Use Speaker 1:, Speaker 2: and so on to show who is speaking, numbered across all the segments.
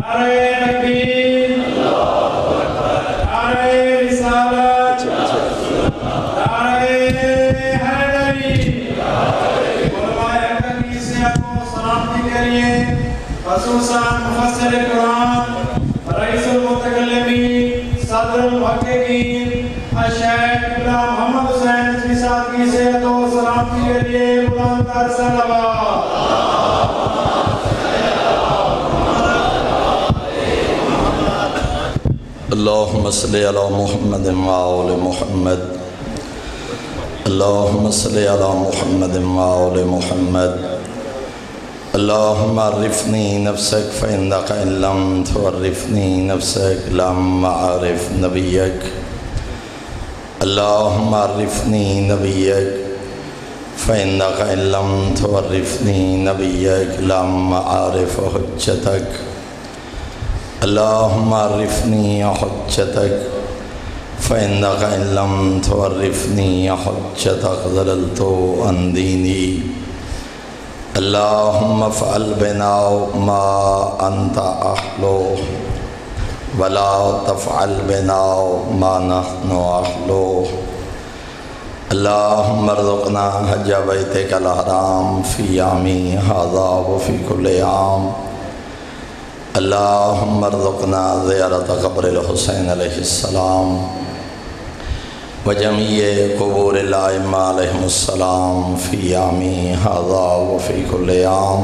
Speaker 1: خصوصاً مفسر قرآن رئیس المتکلمین صدر المحققین الشیخ ابراہیم محمد حسین نجمی صاحب کی صحت و سلامتی کے لیے بلند تر صلوات۔
Speaker 2: اللہم صلی علی محمد وآل محمد، اللہم صلی علی محمد وآل محمد، اللہم عرفنی نفسک فإنک إن لم تعرفنی نفسک لم أعرف نبیک، اللہم عرفنی نبیک فإنک إن لم تعرفنی نبیک لم أعرف حجتک، اللہم عرفنی حجتک فإنک إن لم تعرفنی حجتک ضللت عن دینی، اللہم افعل بنا ما انت اہلو ولا تفعل بنا ما نحن اہلو، اللہم ارزقنا حج بیتک الحرام فی عامی ھذا وفی کل عام، اللہم ارزقنا زیارت قبر الحسین علیہ السلام وجمیع قبور الائمہ علیہم السلام فی عامی ھذا وفی کل عام،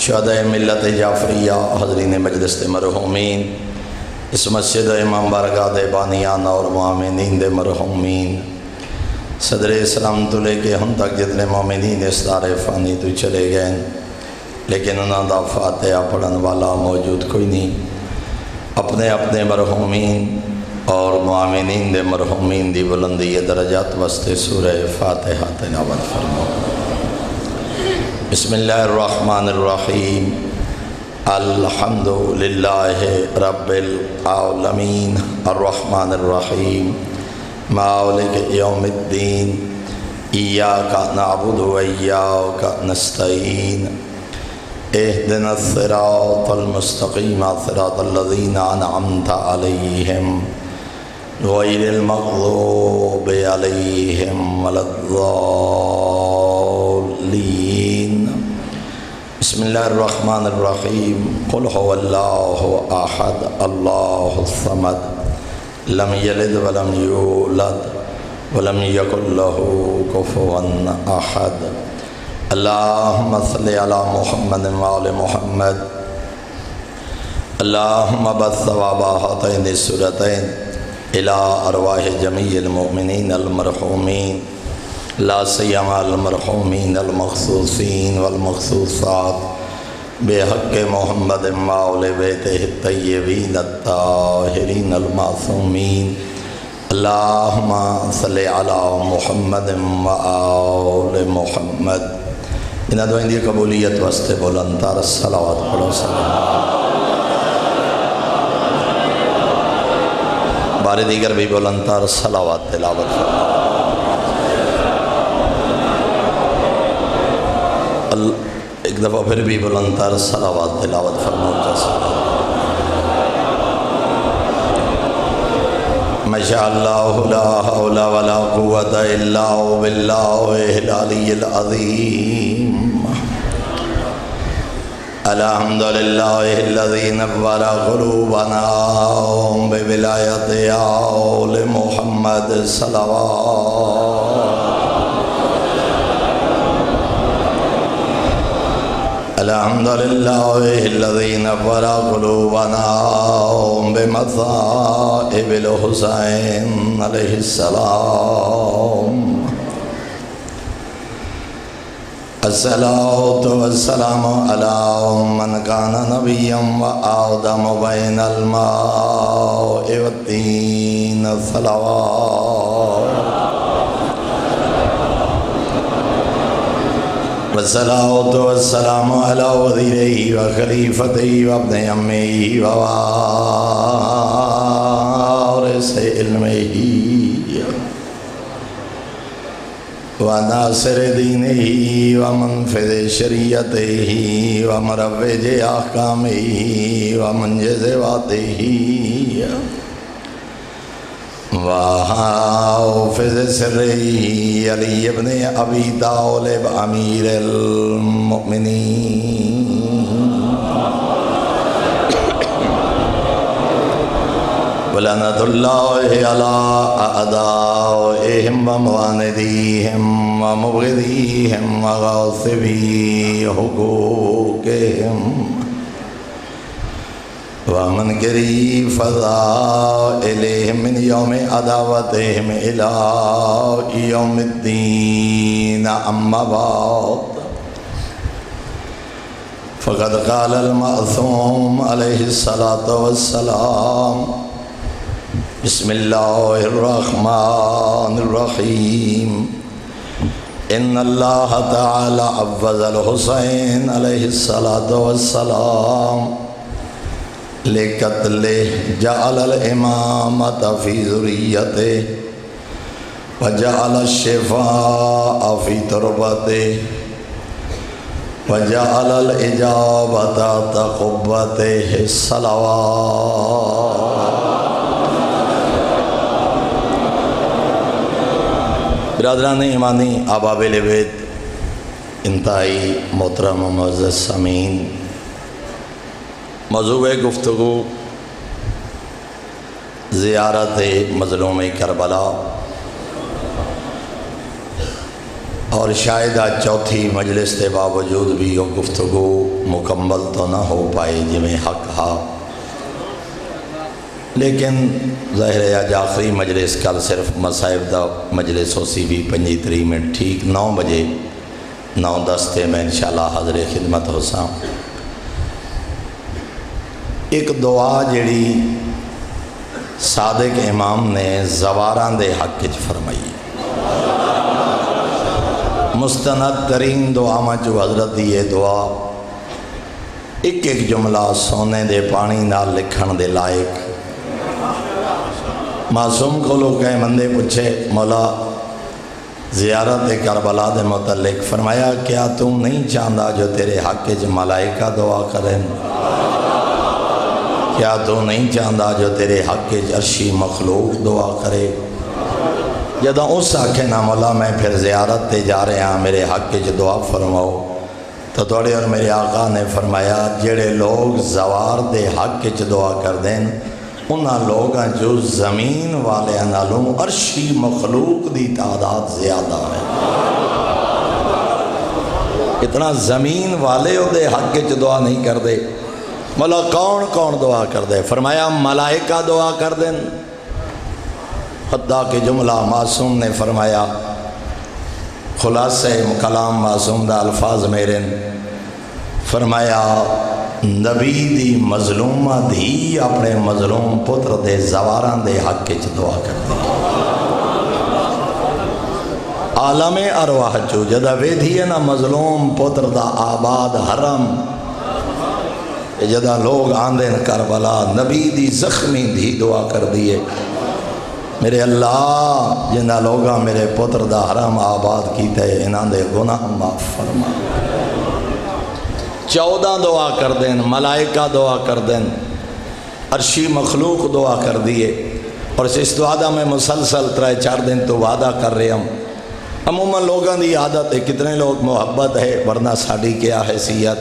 Speaker 2: شہداء ملت جعفریہ، حاضرین مجلس مرحومین، اس مسجد امام بارگاہ دے بانیان اور مومنین دے مرحومین، صدر اسلام تو لے کے ہم تک جتنے مومنین اس دار فانی تو چلے گئے لیکن انہاں دا فاتحہ پڑھن والا موجود کوئی نہیں، اپنے اپنے مرحومین اور مومنین دے مرحومین دی بلندی درجات واسطے سورہ فاتحہ تلاوت فرماؤ۔ بسم اللہ الرحمن الرحیم، الحمد للہ رب العالمین الرحمن الرحیم مالک یوم الدین، ایاک نعبد و ایاک نستعین، اہدنا الصراط المستقیم صراط الذین انعمت علیہم غیر المغضوب علیہم ولا الضالین۔ بسم اللہ الرحمن الرحیم، قل هو اللہ احد اللہ الصمد لم یلد ولم یولد ولم یکن لہ کفوا احد، اللہم صلی علی محمد وآل محمد، اللہم بث ثواب ہاتین السورتین الى ارواح جمیع المؤمنین المرحومین، لا سیما المرحومین المخصوصین والمخصوصات بحق محمد وآل بیتہ الطیبین الطاہرین المعصومین، اللہم صلی علی محمد وآل محمد۔ انہاں دعائیں دی قبولیت واسطے بلند تر صلوات پڑھو سلام۔ بارے دیگر بھی بلند تر صلوات تلاوت فرماؤ۔ ایک دفعہ پھر بھی بلند تر صلوات تلاوت فرماؤ جیسا۔ ماشاءاللہ لا حول ولا قوة الا باللہ العلی العظیم، الحمدللہ الذی نور قلوبنا بولایت آل محمد صلوات، الحمدللہ الذی نور قلوبنا بمصائب الحسین علیہ السلام، الصلاة والسلام علی من کان نبیا وآدم بین الماء والطین صلوات، والصلاة والسلام علی وزیرہ وخلیفتہ وابن عمہ ووارث علمہ وناصر دینه ومنفذ شریعته ومروج احکامه ومنجز وعده وحافظ سره علی ابن ابی طالب امیر المؤمنین ولعنت اللہ علی اعدائهم ومواندیهم ومبغضیهم وغاصبی حقوقهم ومنکری فضائلهم من یوم عداوتهم الى یوم الدین اما بعد فقد قال المعصوم علیہ الصلاة والسلام بسم اللہ الرحمن الرحیم ان اللہ تعالی عوض الحسین علیہ الصلاة والسلام لقتله جعل الامامة في ذريته وجعل الشفاء في تربته وجعل الإجابة تقبته الصلوات برادران ایمانی احباب اہل بیت انتہائی محترم و معزز سامعین، موضوع گفتگو زیارت مظلوم کربلا، اور شاید آج چوتھی مجلس کے باوجود بھی وہ گفتگو مکمل تو نہ ہو پائے جویں حق ہا، لیکن ظاہر ہے آج آخری مجلس، کل صرف مصائب دا مجلس ہو سی بھی 35 منٹ ٹھیک 9 بجے 9:10 میں انشاءاللہ حاضر خدمت ہو سا۔ ایک دعا جڑی صادق امام نے زواراں دے حق وچ فرمائی، مستند ترین دعا میں جو حضرت دی یہ دعا ایک ایک جملہ سونے دے پانی نال لکھن دے لائق۔ معصوم کو لوگ کہیں بندے پوچھے مولا زیارت کربلا دے متعلق، فرمایا کیا تم نہیں چاہتا جو تیرے حق وچ ملائکہ دعا کریں؟ کیا تو نہیں چاہتا جو تیرے حق وچ عرشی مخلوق دعا کرے؟ جدہ اس آکھے نا مولا میں پھر زیارت تے جا رہے ہیں میرے حق وچ دعا فرماؤ، تو توڑے اور میرے آقا نے فرمایا جڑے لوگ زوار دے حق وچ دعا کر دیں انہاں لوگاں جو زمین والے نالوں عرشی مخلوق دی تعداد زیادہ ہے۔ اتنا زمین والے دے حق وچ دعا نہیں کر دے، مولا کون کون دعا کر دے؟ فرمایا ملائکہ دعا کر دیں، حتیٰ کہ جملہ معصوم نے فرمایا خلاصہ کلام معصوم دا الفاظ میرے، فرمایا نبی دی مظلومہ دھی اپنے مظلوم پتر دے زواراں دے حق وچ دعا کر دے۔ عالم ارواح چو جدہ ویدھی ہے نا مظلوم پتر دا آباد حرم، جدہ لوگ آندھیں کربلا نبی دی زخمی دھی دعا کر دیئے، میرے اللہ جنہ لوگاں میرے پتر دا حرم آباد کیتے انہاں دے گناہ معاف فرما۔ 14 دعا کر دیں، ملائکہ دعا کر دیں، عرشی مخلوق دعا کر دیئے، اور اس دعا میں مسلسل 3-4 دن تو وعدہ کر رہے ہم۔ عموماً لوگاں دی عادت ہے، کتنے لوگ محبت ہے ورنہ ساڑی کیا حیثیت،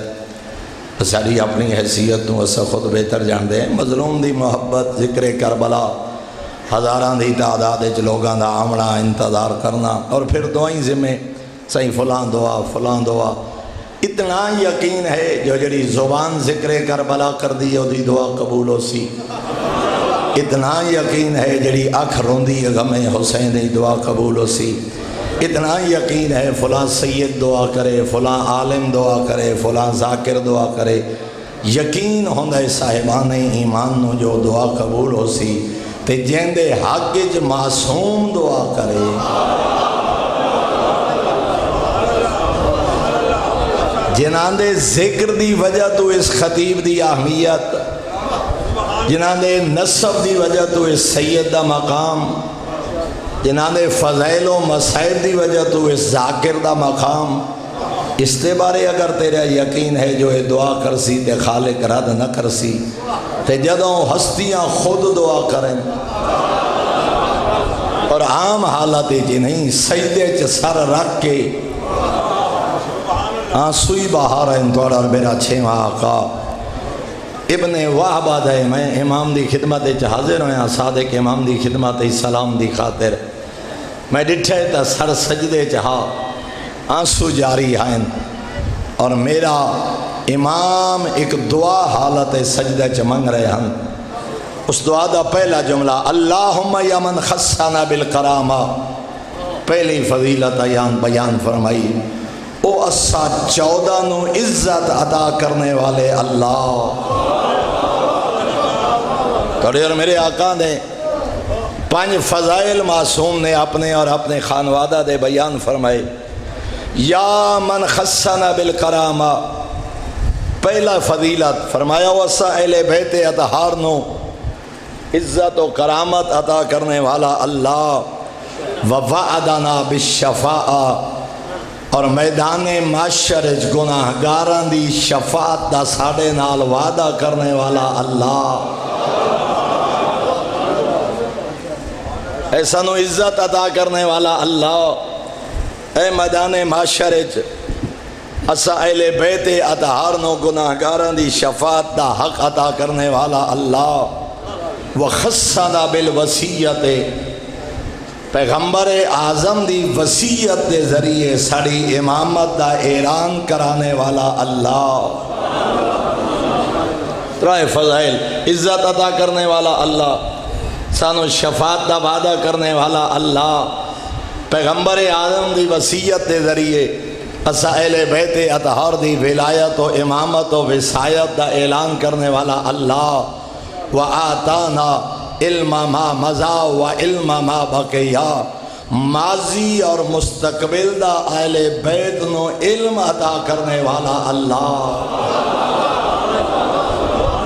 Speaker 2: ساری اپنی حیثیت تو اسا خود بہتر جان دیں۔ مظلوم دی محبت، ذکر کربلا، ہزاراں دی تعداد وچ لوگاں دا آمنا انتظار کرنا، اور پھر دعائیں ذمہ صحیح فلاں دعا فلاں دعا۔ اتنا یقین ہے جو جڑی زبان ذکر کربلا کر دی دی دعا قبول ہو سی، اتنا یقین ہے جڑی اکھ روندی غم حسین دی دعا قبول ہو سی، اتنا یقین ہے فلاں سید دعا کرے، فلاں عالم دعا کرے، فلاں ذاکر دعا کرے، یقین ہوندہ صاحبان ایمان نو جو دعا قبول ہو سی، تے جیندے حق وچ معصوم دعا کرے۔ جنہاں دے ذکر دی وجہ تو اس خطیب دی اہمیت، جنہاں دے نسب دی وجہ تو اس سید دا مقام، جنہاں دے فضائل و مسائل دی وجہ تو اس ذاکر دا مقام اس تے بارے اگر تیرا یقین ہے جو یہ دعا کرسی تے خالق رد نہ کرسی تے جدوں ہستیاں خود دعا کریں اور عام حالت جی نہیں سجدے چ سر رکھ کے آنسوئی بہا رہے ہیں توڑا اور میرا چھواں آقا ابن وہبہ دے میں امام دی خدمت چ حاضر ہویا صادق امام دی خدمت سلام دی خاطر میں ڈٹھے تا سر سجدے چہا آنسو جاری ہیں اور میرا امام ایک دعا حالت سجدہ چ منگ رہے ہیں اس دعا دا پہلا جملہ اللہم یا من خصنا بالکرامہ پہلی فضیلت بیان فرمائی او اسا 14 نو عزت عطا کرنے والے اللہ توڑے اور میرے آقا نے 5 فضائل معصوم نے اپنے اور اپنے خانوادہ دے بیان فرمائے یا من خصنا بالکرامہ پہلا فضیلت فرمایا وسا اہل بیت اطہار نو عزت و کرامت عطا کرنے والا اللہ ووعدنا بالشفاعہ اور میدان معاشر گناہگاران دی شفاعت دا ساڑے نال وعدہ کرنے والا اللہ ایسا نو عزت عطا کرنے والا اللہ اے میدان معاشر اسا اہل بیت اطہار نو گناہگاران دی شفاعت دا حق عطا کرنے والا اللہ وخصنا بالوصیت پیغمبر اعظم دی وصیت دے ذریعے ساڑی امامت دا اعلان کرانے والا اللہ ترائے فضائل عزت عطا کرنے والا اللہ سانو شفاعت دا وعدہ کرنے والا اللہ پیغمبر اعظم دی وصیت دے ذریعے اسا اہل بیت اطہار دی ولایت و امامت و وصایت دا اعلان کرنے والا اللہ وَآتَانَا علم ما مضا و علم ما بقیا ماضی اور مستقبل دا اہل بیت نو علم عطا کرنے والا اللہ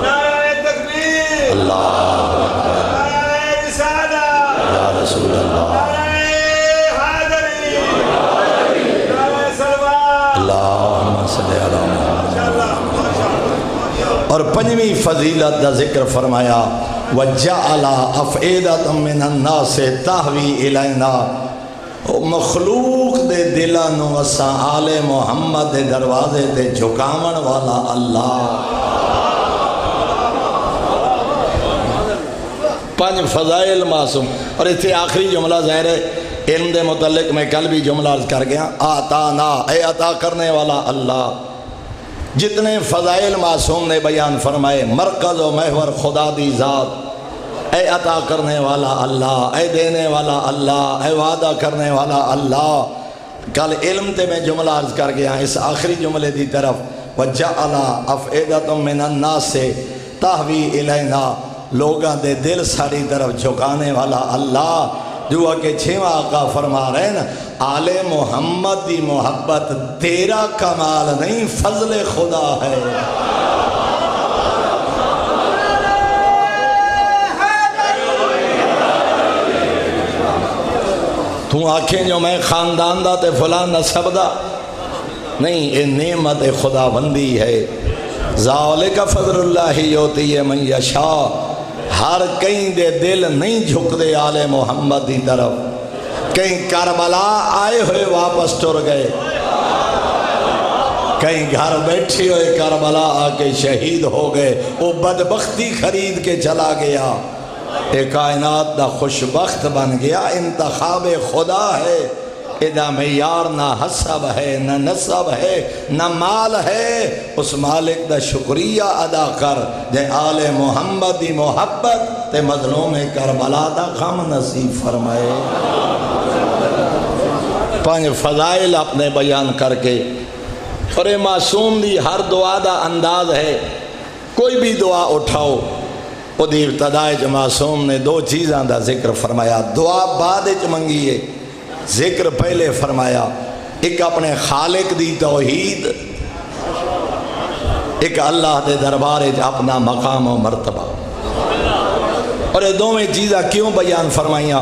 Speaker 1: نعرہ تکبیر
Speaker 2: اللہ
Speaker 1: نعرہ رسالہ
Speaker 2: یا رسول اللہ
Speaker 1: نعرہ حیدری نعرہ سلوات
Speaker 2: اللہم صلی علی محمد اور 5ویں فضیلت دا ذکر فرمایا وَجَعَلَ أَفْئِدَةً مِّنَ النَّاسِ تَحْوِي إِلَيْنَا مخلوق دے دلانو اسا آل محمد دے دروازے تے جھکاون والا اللہ 5 فضائل معصوم اور اسے آخری جملہ ظاہر ہے علم دے متعلق میں کل بھی جملہ عرض کر گیا آتانا اے عطا کرنے والا اللہ جتنے فضائل معصوم نے بیان فرمائے مرکز و محور خدا دی ذات اے عطا کرنے والا اللہ اے دینے والا اللہ اے وعدہ کرنے والا اللہ کل علم تے میں جملہ عرض کر گیا اس آخری جملے دی طرف وَجَعَلَ أَفْئِدَةً مِّنَ النَّاسِ تَحْوِي إِلَيْنَا لوگاں دے دل ساری طرف جھکانے والا اللہ جو کہ 6واں آقا فرما رہے ہیں آل محمد دی محبت تیرا کمال نہیں فضل خدا ہے تو آنکھیں جو میں خاندان دا تے فلان نسب دا نہیں یہ نعمت خدا بندی ہے ذالک فضل اللہ یوتی من یشاء ہر کہیں دے دل نہیں جھک دے آل محمد دی طرف کہیں کربلا آئے ہوئے واپس ٹر گئے کہیں گھر بیٹھے ہوئے کربلا آ کے شہید ہو گئے وہ بدبختی خرید کے چلا گیا ایک کائنات دا خوشبخت بن گیا انتخاب خدا ہے ادا معیار نہ حسب ہے نہ نسب ہے نہ مال ہے اس مالک دا شکریہ ادا کر جے آل محمد دی محبت تے مظلوم کربلا دا غم نصیب فرمائے 5 فضائل اپنے بیان کر کے اور اے معصوم دی ہر دعا دا انداز ہے کوئی بھی دعا اٹھاؤ وہ دی ابتدائے معصوم نے 2 چیزاں دا ذکر فرمایا دعا بعد وچ منگی ہے ذکر پہلے فرمایا ایک اپنے خالق دی توحید ایک اللہ دے دربار اپنا مقام و مرتبہ اور یہ 2 چیزاں کیوں بیان فرمائیاں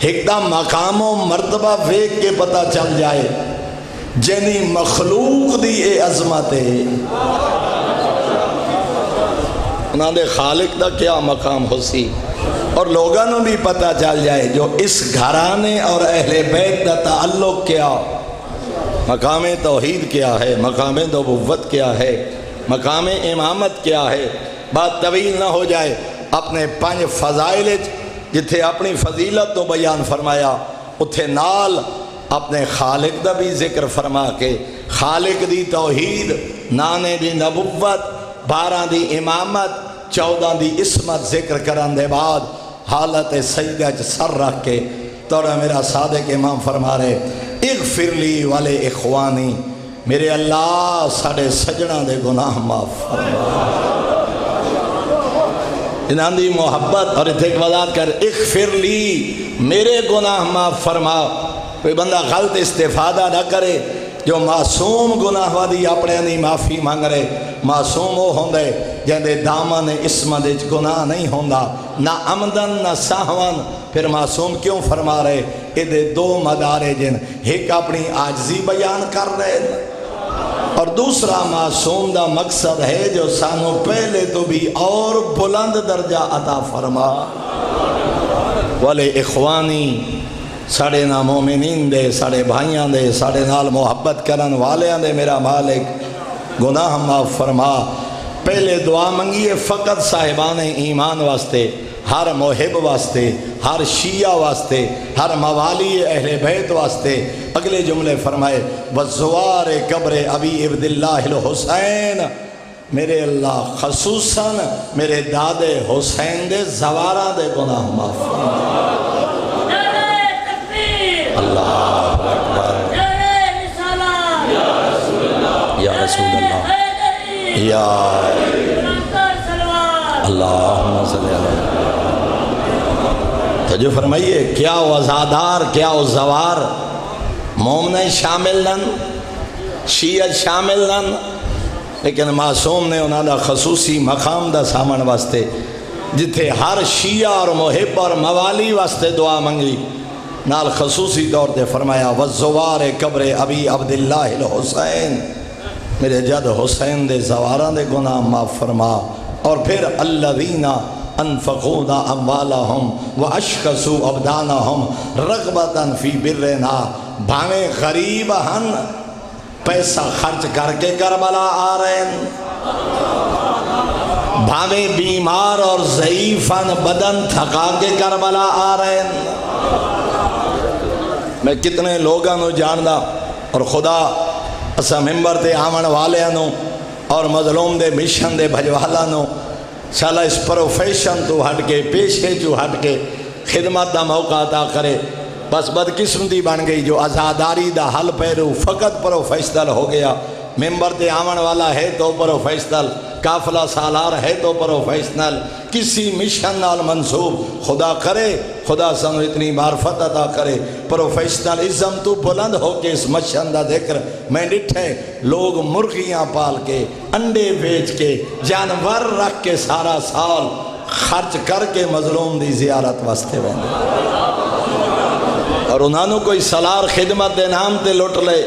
Speaker 2: ایک دا مقام و مرتبہ ویک کے پتہ چل جائے جنی مخلوق دی اے عظمت ہے، انہاں دے خالق دا کیا مقام ہو سی، اور لوگاں نو بھی پتہ چل جائے جو اس گھرانے اور اہل بیت دا تعلق کیا، مقام توحید کیا ہے، مقام نبوت کیا ہے، مقام امامت کیا ہے۔ بات طویل نہ ہو جائے، اپنے 5 فضائل جتھے اپنی فضیلت تو بیان فرمایا، اتھے نال اپنے خالق دا بھی ذکر فرما کے خالق دی توحید، نانے دی نبوت، 12 دی امامت، 14 دی عصمت ذکر کرن دے بعد حالت سجدہ سر رکھ کے توڑا میرا صادق امام فرما رہے اغفر لی والے اخوانی، میرے اللہ ساڑھے سجنہ دے گناہ معاف فرما، انہاں دی محبت اور اتھے ایک وضاحت کر اغفر لی میرے گناہ معاف فرما۔ کوئی بندہ غلط استفادہ نہ کرے جو معصوم گناہ وادی اپنے نہیں معافی مانگ رہے، معصوم وہ ہوندے جہاں دے دامن اسمت گناہ نہیں ہوندا، نہ عمدن نہ سہون، پھر معصوم کیوں فرما رہے؟ یہ 2 مدارے جن، ایک اپنی عاجزی بیان کر رہے اور دوسرا معصوم دا مقصد ہے جو سانو پہلے تو بھی اور بلند درجہ عطا فرما۔ والے اخوانی ساڑھے نا مومنین دے، ساڑھے بھائیاں دے، ساڑھے نال محبت کرن والیاں دے میرا مالک گناہ معاف فرما۔ پہلے دعا منگیے فقط صاحبان ایمان واسطے، ہر محب واسطے، ہر شیعہ واسطے، ہر موالی اہل بیت واسطے۔ اگلے جملے فرمائے وَالزوار قبر ابی عبداللہ الحسین، میرے اللہ خصوصاً میرے دادے حسین دے زوارہ دے گناہ معاف فرما۔ اللہ اکبر، یا رسول اللہ، یا اللہم صلی اللہ۔ تو جو فرمائیے کیا وزادار کیا زوار، مومن شامل نن، شیعت شامل نن، لیکن معصوم نے انہاں دا خصوصی مقام دا سامن واسطے جتھے ہر شیعہ اور محب اور موالی واسطے دعا منگی، نال خصوصی طور تے فرمایا وَالزوار قبر ابی عبداللہ الحسین، میرے جد حسین دے زواراں دے گناہ معاف فرما۔ اور پھر الذین انفقونا اموالہم واشخصوا ابدانہم رغبتاً فی برنا، بھاویں غریب ہن پیسہ خرچ کر کے کربلا آ رہے ہیں، بھاویں بیمار اور ضعیف ہن بدن تھکا کے کربلا آ رہے ہیں۔ میں کتنے لوگاں نو جاندا اور خدا اسا ممبر تے آمن والیاں نو اور مظلوم دے مشن دے بھجوالا نو شالا اس پروفیشن تو ہٹ کے پیشے جو ہٹ کے خدمت دا موقع عطا کرے۔ بس بدقسمتی بن گئی جو عزاداری دا حل پیرو فقط پروفیشنل ہو گیا، ممبر تے آمن والا ہے تو پروفیشنل، قافلہ سالار ہے تو پروفیشنل، کسی مشن نال منصوب، خدا کرے خدا سنو اتنی معرفت عطا کرے پروفیشنلزم تو بلند ہو کے اس مشن دا ذکر میں ڈٹھے لوگ مرغیاں پال کے انڈے بیچ کے جانور رکھ کے سارا سال خرچ کر کے مظلوم دی زیارت واسطے ویندے، اور انہاں نو کوئی سالار خدمت دے نام تے لٹ لے،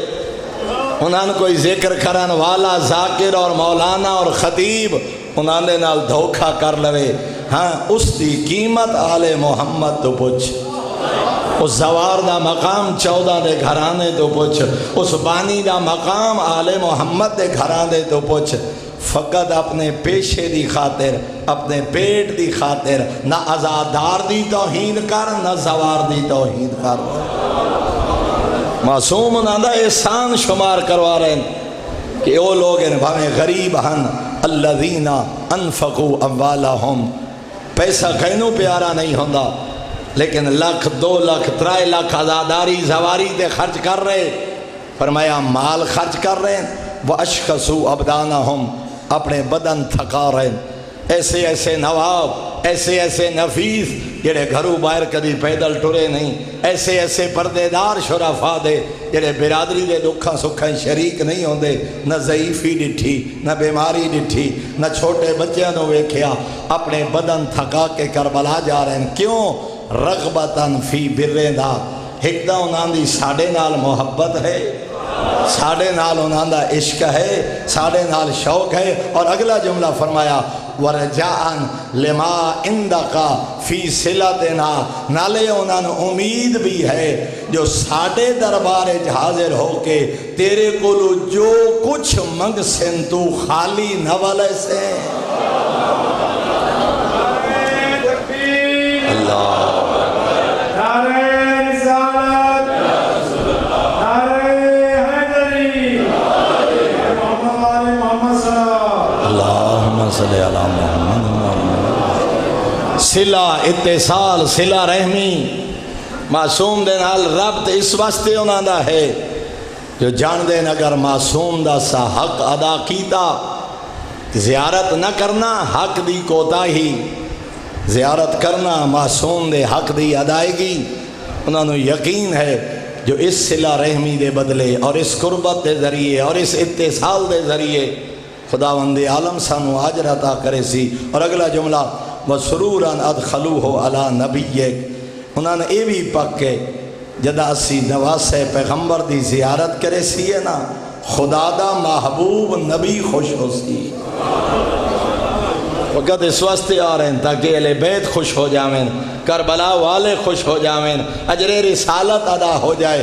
Speaker 2: انہاں نے کوئی ذکر کرن والا ذاکر اور مولانا اور خطیب انہاں نے نال دھوکھا کر لوے، ہاں اس دی قیمت آل محمد تو پوچھ، اس زوار دا مقام 14 دے گھرانے تو پوچھ، اس بانی دا مقام آل محمد دے گھرانے تو پوچھ۔ فقط اپنے پیشے دی خاطر، اپنے پیٹ دی خاطر نہ عزادار دی توہین کر نہ زوار دی توہین کر۔ معصوم انہاں دا احسان شمار کروا رہے ہیں کہ وہ لوگ ہیں بھاویں غریب ہن الذین انفقوا اموالہم، پیسہ کہنوں پیارا نہیں ہوندا لیکن 1 لاکھ 2 لاکھ 3 لاکھ عزاداری زواری تے خرچ کر رہے، فرمایا مال خرچ کر رہے ہیں، واشخصوا ابدانہم، اپنے بدن تھکا رہے ہیں۔ ایسے ایسے نواب، ایسے ایسے نفیس جڑے گھروں باہر کدی پیدل ٹرے نہیں، ایسے ایسے پردیدار شرفا دے جڑے برادری دے دکھاں سکھاں شریک نہیں ہوندے، نہ ضعیفی ڈٹھی نہ بیماری ڈٹھی نہ چھوٹے بچیاں نو ویکھیا، اپنے بدن تھکا کے کربلا جا رہے ہیں۔ کیوں؟ رغبتاً فی برنا، ایک دا انہاں دی ساڑے نال محبت ہے، ساڑے نال انہاں دا عشق ہے، ساڑے نال شوق ہے۔ اور اگلا جملہ فرمایا ورجاءً لما عندکا فی صلتنا، نالے انہاں نے امید بھی ہے جو ساڑے دربارے حاضر ہو کے تیرے کولو جو کچھ منگ سن تو خالی نہ والے سے۔ اللہ صلی اللہ محمد۔ صلہ اتصال، صلہ رحمی معصوم دے نال ربط اس واسطے انہاں دا ہے جو جان دین اگر معصوم دا سا حق ادا کیتا، زیارت نہ کرنا حق دی کوتاہی، زیارت کرنا معصوم دے حق دی ادائیگی۔ انہاں نو یقین ہے جو اس صلہ رحمی دے بدلے اور اس قربت دے ذریعے اور اس اتصال دے ذریعے خداوند عالم سانو اجر عطا کرے سی۔ اور اگلا جملہ وسروراً ادخلوہ علی نبیک، انہوں نے یہ بھی پکے جدا اسی نواسے پیغمبر دی زیارت کرے سی ہے نا، خدا دا محبوب نبی خوش ہو سی۔ وقت اس واسطے آ رہے ہیں تاکہ اہل بیت خوش ہو جاویں، کربلا والے خوش ہو جاویں، اجر رسالت ادا ہو جائے،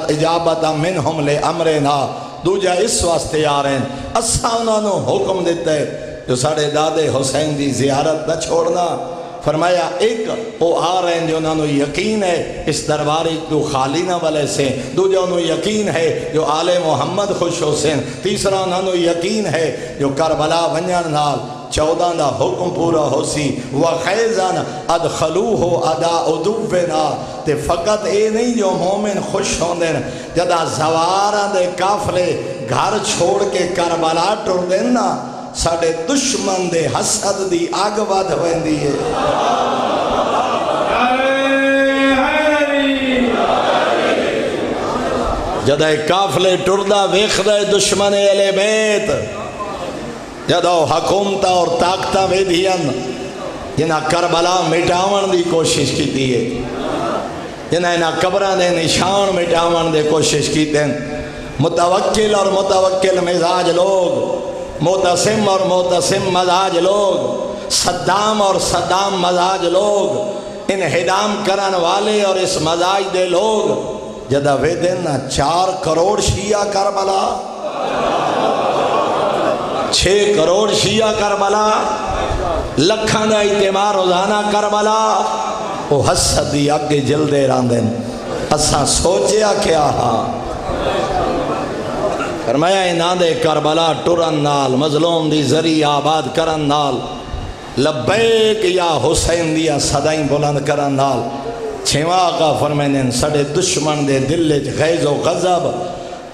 Speaker 2: اجابت منہم لامرنا۔ دوجہ اس واسطے آ رہے ہیں اساں انہوں نے حکم دیتا ہے جو ساڑھے دادے حسین دی زیارت نہ چھوڑنا۔ فرمایا ایک وہ آ رہے ہیں جو انہوں نے یقین ہے اس درباری تو خالی نہ والے سے، دوجہ انہوں نے یقین ہے جو آل محمد خوش ہو سن، تیسرا انہوں نے یقین ہے جو کربلا ونجن نال 14 دا حکم پورا ہو سی۔ وَخَيْزًا أَدْخَلُوهُ أَدَاءُ دُوِّنَا، تے فقط اے نہیں جو مومن خوش ہوں دیں جدا زواران دے کافلے گھر چھوڑ کے کربلا ٹر دیں نا، ساڑے دشمن دے حسد دی آگ ود ہوئیں دیئے۔ جدا کافلے ٹردہ ویخدہ دشمن اہل بیت، جدا حکومتہ اور طاقتہ ویدھین جنہاں کربلا مٹاون دی کوشش کی دیئے، جنہاں قبران دے نشان مٹاون دے کوشش کی دیں۔ متوکل اور متوکل مزاج لوگ، معتصم اور معتصم مزاج لوگ، صدام اور صدام مزاج لوگ، انہدام کرن والے اور اس مزاج دے لوگ جدہ وے دن 4 کروڑ شیعہ کربلا، 6 کروڑ شیعہ کربلا، لکھاں دا اعتماد روزانہ کربلا، وہ حسد دی اگے جلدے راندن اساں سوچیا کیا ہاں۔ فرمایا انہاں دے کربلا ٹرن نال، مظلوم دی ذریعہ آباد کرن نال، لبیک یا حسین دیا صدائیں بلند کرن نال، چھواں آقا فرمائنین سڑے دشمن دے دل غیظ و غضب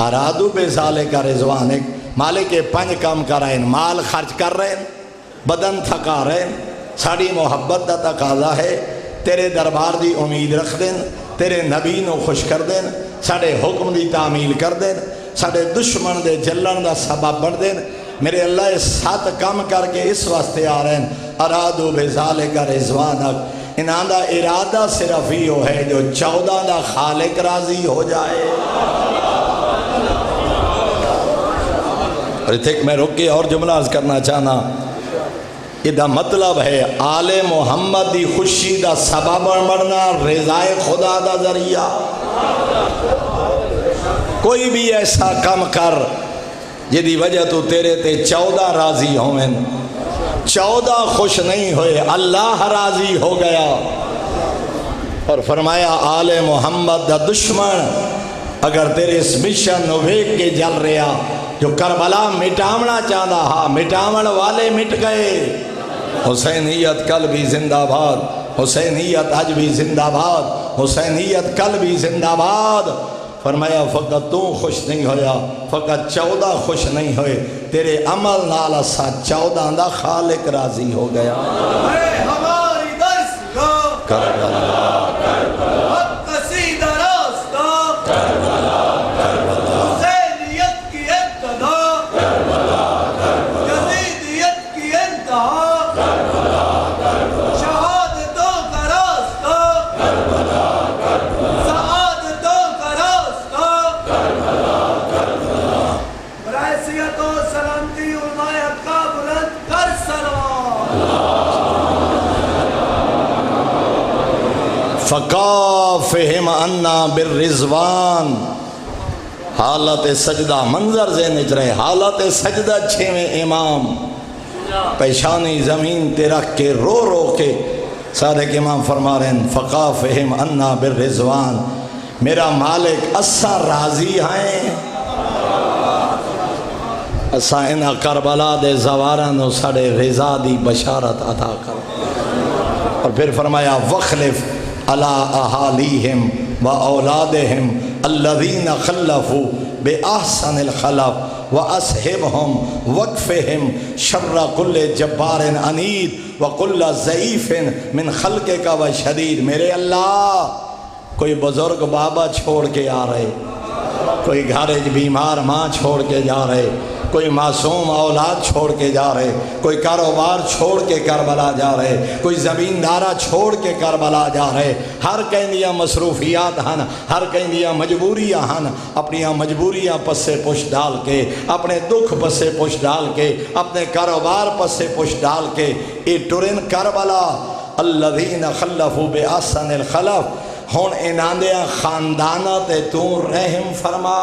Speaker 2: ارادو بے ذالے کا رضوان، ایک مالک 5 کام کر رہے ہیں، مال خرچ کر رہے ہیں، بدن تھکا رہے ہیں، ساڑی محبت دا تقاضا ہے، تیرے دربار دی امید رکھ دیں، تیرے نبی نو خوش کر دیں، ساڑے حکم دی تعمیل کر دیں، ساڑے دشمن دے جلن دا سبب بڑھ دیں۔ میرے اللہ 7 کام کر کے اس واسطے آ رہے ہیں ارادو بے ذالے کا رضوانک، انہاں دا ارادہ صرف ہی ہو ہے جو 14 دا خالق راضی ہو جائے۔ اور اتھے میں رک کے اور جملہ عرض کرنا چاہنا، یہ مطلب ہے آل محمد دی خوشی دا سبب بڑھنا رضائے خدا دا ذریعہ۔ کوئی بھی ایسا کم کر جدی وجہ تو تیرے تے 14 راضی ہوئیں، 14 خوش نہیں ہوئے، اللہ راضی ہو گیا۔ اور فرمایا آل محمد دا دشمن اگر تیرے اس مشن نو ویک کے جل رہا جو کربلا مٹاونا چاہتا ہاں، مٹاون والے مٹ گئے۔ حسینیت کل بھی زندہ باد، حسینیت آج بھی زندہ باد، حسینیت کل بھی زندہ باد۔ فرمایا فقط تو خوش نہیں ہویا، فقط 14 خوش نہیں ہوئے، تیرے عمل نال اسا 14 دا خالق راضی ہو گیا۔
Speaker 3: ہماری درسگاہ
Speaker 2: کربلا
Speaker 3: قصیدہ راستہ حسینیت کی ابتدا یزیدیت کی انتہا شہادتوں کا راستہ
Speaker 2: فکافہم انا بالرضوان، حالت سجدہ منظر ذہن چ رہے، حالت سجدہ چھویں امام پیشانی زمین تے رکھ کے رو رو کے صادق امام فرما رہے ہیں فکافہم انا بالرضوان، میرا مالک اسا راضی ہیں، اسا انہا کربلا دے زوارانو ساڑے رضا دی بشارت عطا کر۔ اور پھر فرمایا وَخْلِفْ عَلَىٰ أَحَالِيهِمْ وَأَوْلَادِهِمْ الَّذِينَ خَلَّفُوا بِأَحْسَنِ الْخَلَفِ وَأَصْحِبْهُمْ وَقْفِهِمْ شَرَّ كُلِّ جَبَّارٍ عَنِيدٍ وَكُلَّ ضَعِيفٍ مِّنْ خَلْقِكَ وَشَدِيدٍ۔ میرے اللہ کوئی بزرگ بابا چھوڑ کے آ رہے، کوئی گھر بیمار ماں چھوڑ کے جا رہے، کوئی معصوم اولاد چھوڑ کے جا رہے، کوئی کاروبار چھوڑ کے کربلا جا رہے، کوئی زمیندارہ چھوڑ کے کربلا جا رہے، ہر کہندیاں مصروفیات ہن، ہر کہندیاں مجبوریاں ہن، اپنیاں مجبوریاں پسے پش ڈال کے، اپنے دکھ پسے پش ڈال کے، اپنے کاروبار پسے پش ڈال کے اے ٹرن کربلا الذین خلفوا بأحسن الخلف، ہون اناندیاں خاندانہ تے تو رحم فرما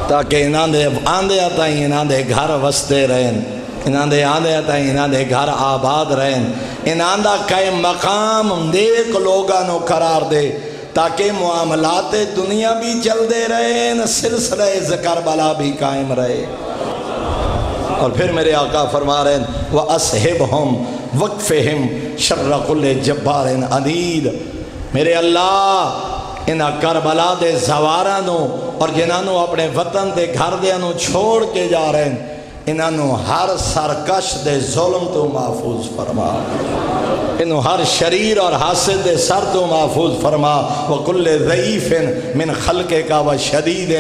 Speaker 2: تاکہ اناندے آندے آتائیں اناندے گھر وستے رہیں، اناندے آندے آتائیں اناندے گھر آباد رہیں، اناندہ کئی مقام نیک لوگانو قرار دے تاکہ معاملات دنیا بھی چل دے رہیں، سلسلہ ذکر بلا بھی قائم رہے۔ اور پھر میرے آقا فرما رہے ہیں وَأَصْحِبْهُمْ وَقْفِهِمْ شَرَّ كُلِّ جَبَّارٍ عَنِيدٍ، میرے اللہ انہا کربلا دے زوارانو اور جنہانو اپنے وطن دے گھر دیانو چھوڑ کے جا رہے ہیں، انہانو ہر سرکش دے ظلم تو محفوظ فرما، انہو ہر شریر اور حاسد دے سر تو محفوظ فرما، وَكُلِّ ضَعِيفٍ مِّنْ خَلْقِكَ وَشَدِيدٍ،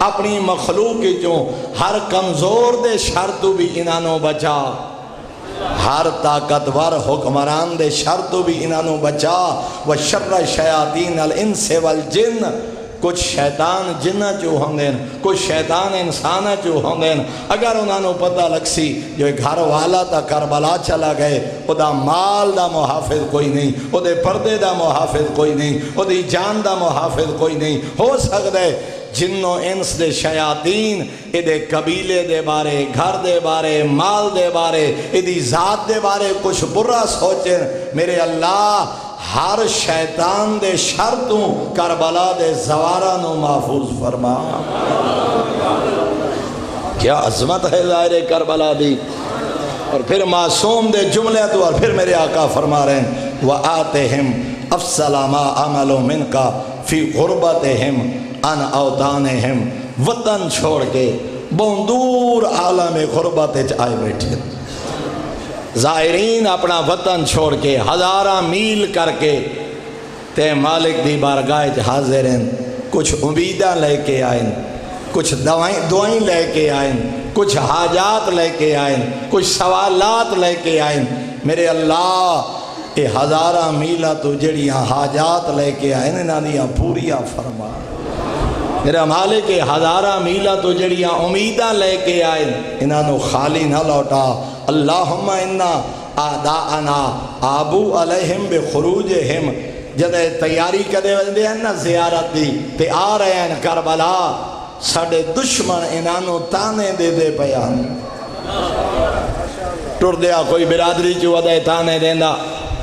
Speaker 2: اپنی مخلوق جو ہر کمزور دے شر تو بھی انہانو بچا، ہر طاقتور حکمران دے شر تو بھی انہانو بچا، وَشَرَّ شَيَاطِينَ الْإِنسِ وَالْجِنِّ، کچھ شیطان جنہ چو ہوندین، کچھ شیطان انسانہ چو ہوندین، اگر انہوں پتہ لگ سی جو ایک گھر والا تا کربلا چلا گئے، او دا مال دا محافظ کوئی نہیں، او دے پردے دا محافظ کوئی نہیں، او دی جان دا محافظ کوئی نہیں، ہو سکتا ہے جنو انس دے شیاطین اے دے قبیلے دے بارے، گھر دے بارے، مال دے بارے، اے دی ذات دے بارے کچھ برا سوچیں، میرے اللہ ہر شیطان دے شرطوں کربلا دے زوارانوں محفوظ فرما۔ کیا عظمت ہے ظاہر کربلا دی۔ اور پھر معصوم دے جملے تو، اور پھر میرے آقا فرما رہے ہیں وَآتِهِمْ أَفْصَلَ مَا عَمَلُوا مِنْكَ فِي غُرْبَتِهِمْ ان اوطانہم، وطن چھوڑ کے بہندور عالم غربت آئے بیٹھے، زائرین اپنا وطن چھوڑ کے ہزارہ میل کر کے تے مالک دی بارگاہ حاضر ہیں، کچھ امیدہ لے کے آئیں، کچھ دعائیں لے کے آئیں، کچھ حاجات لے کے آئیں، کچھ سوالات لے کے آئیں، میرے اللہ اے ہزارہ میلہ تو جڑیاں حاجات لے کے آئیں انہاں دیاں پوریاں فرما، میرا مالک ہزارہ میلہ تو جڑیاں امیدہ لے کے آئے انہوں خالی نہ لوٹا۔ اللہم انا آداءنا آبو علیہم بخروجہم، جدے تیاری کدے وجدے ہیں نا زیارت دی تے آ رہے ہیں کربلا، ساڑے دشمن انہوں تانے دے دے پیان ٹر دیا، کوئی برادری چو ودے تانے دیندہ،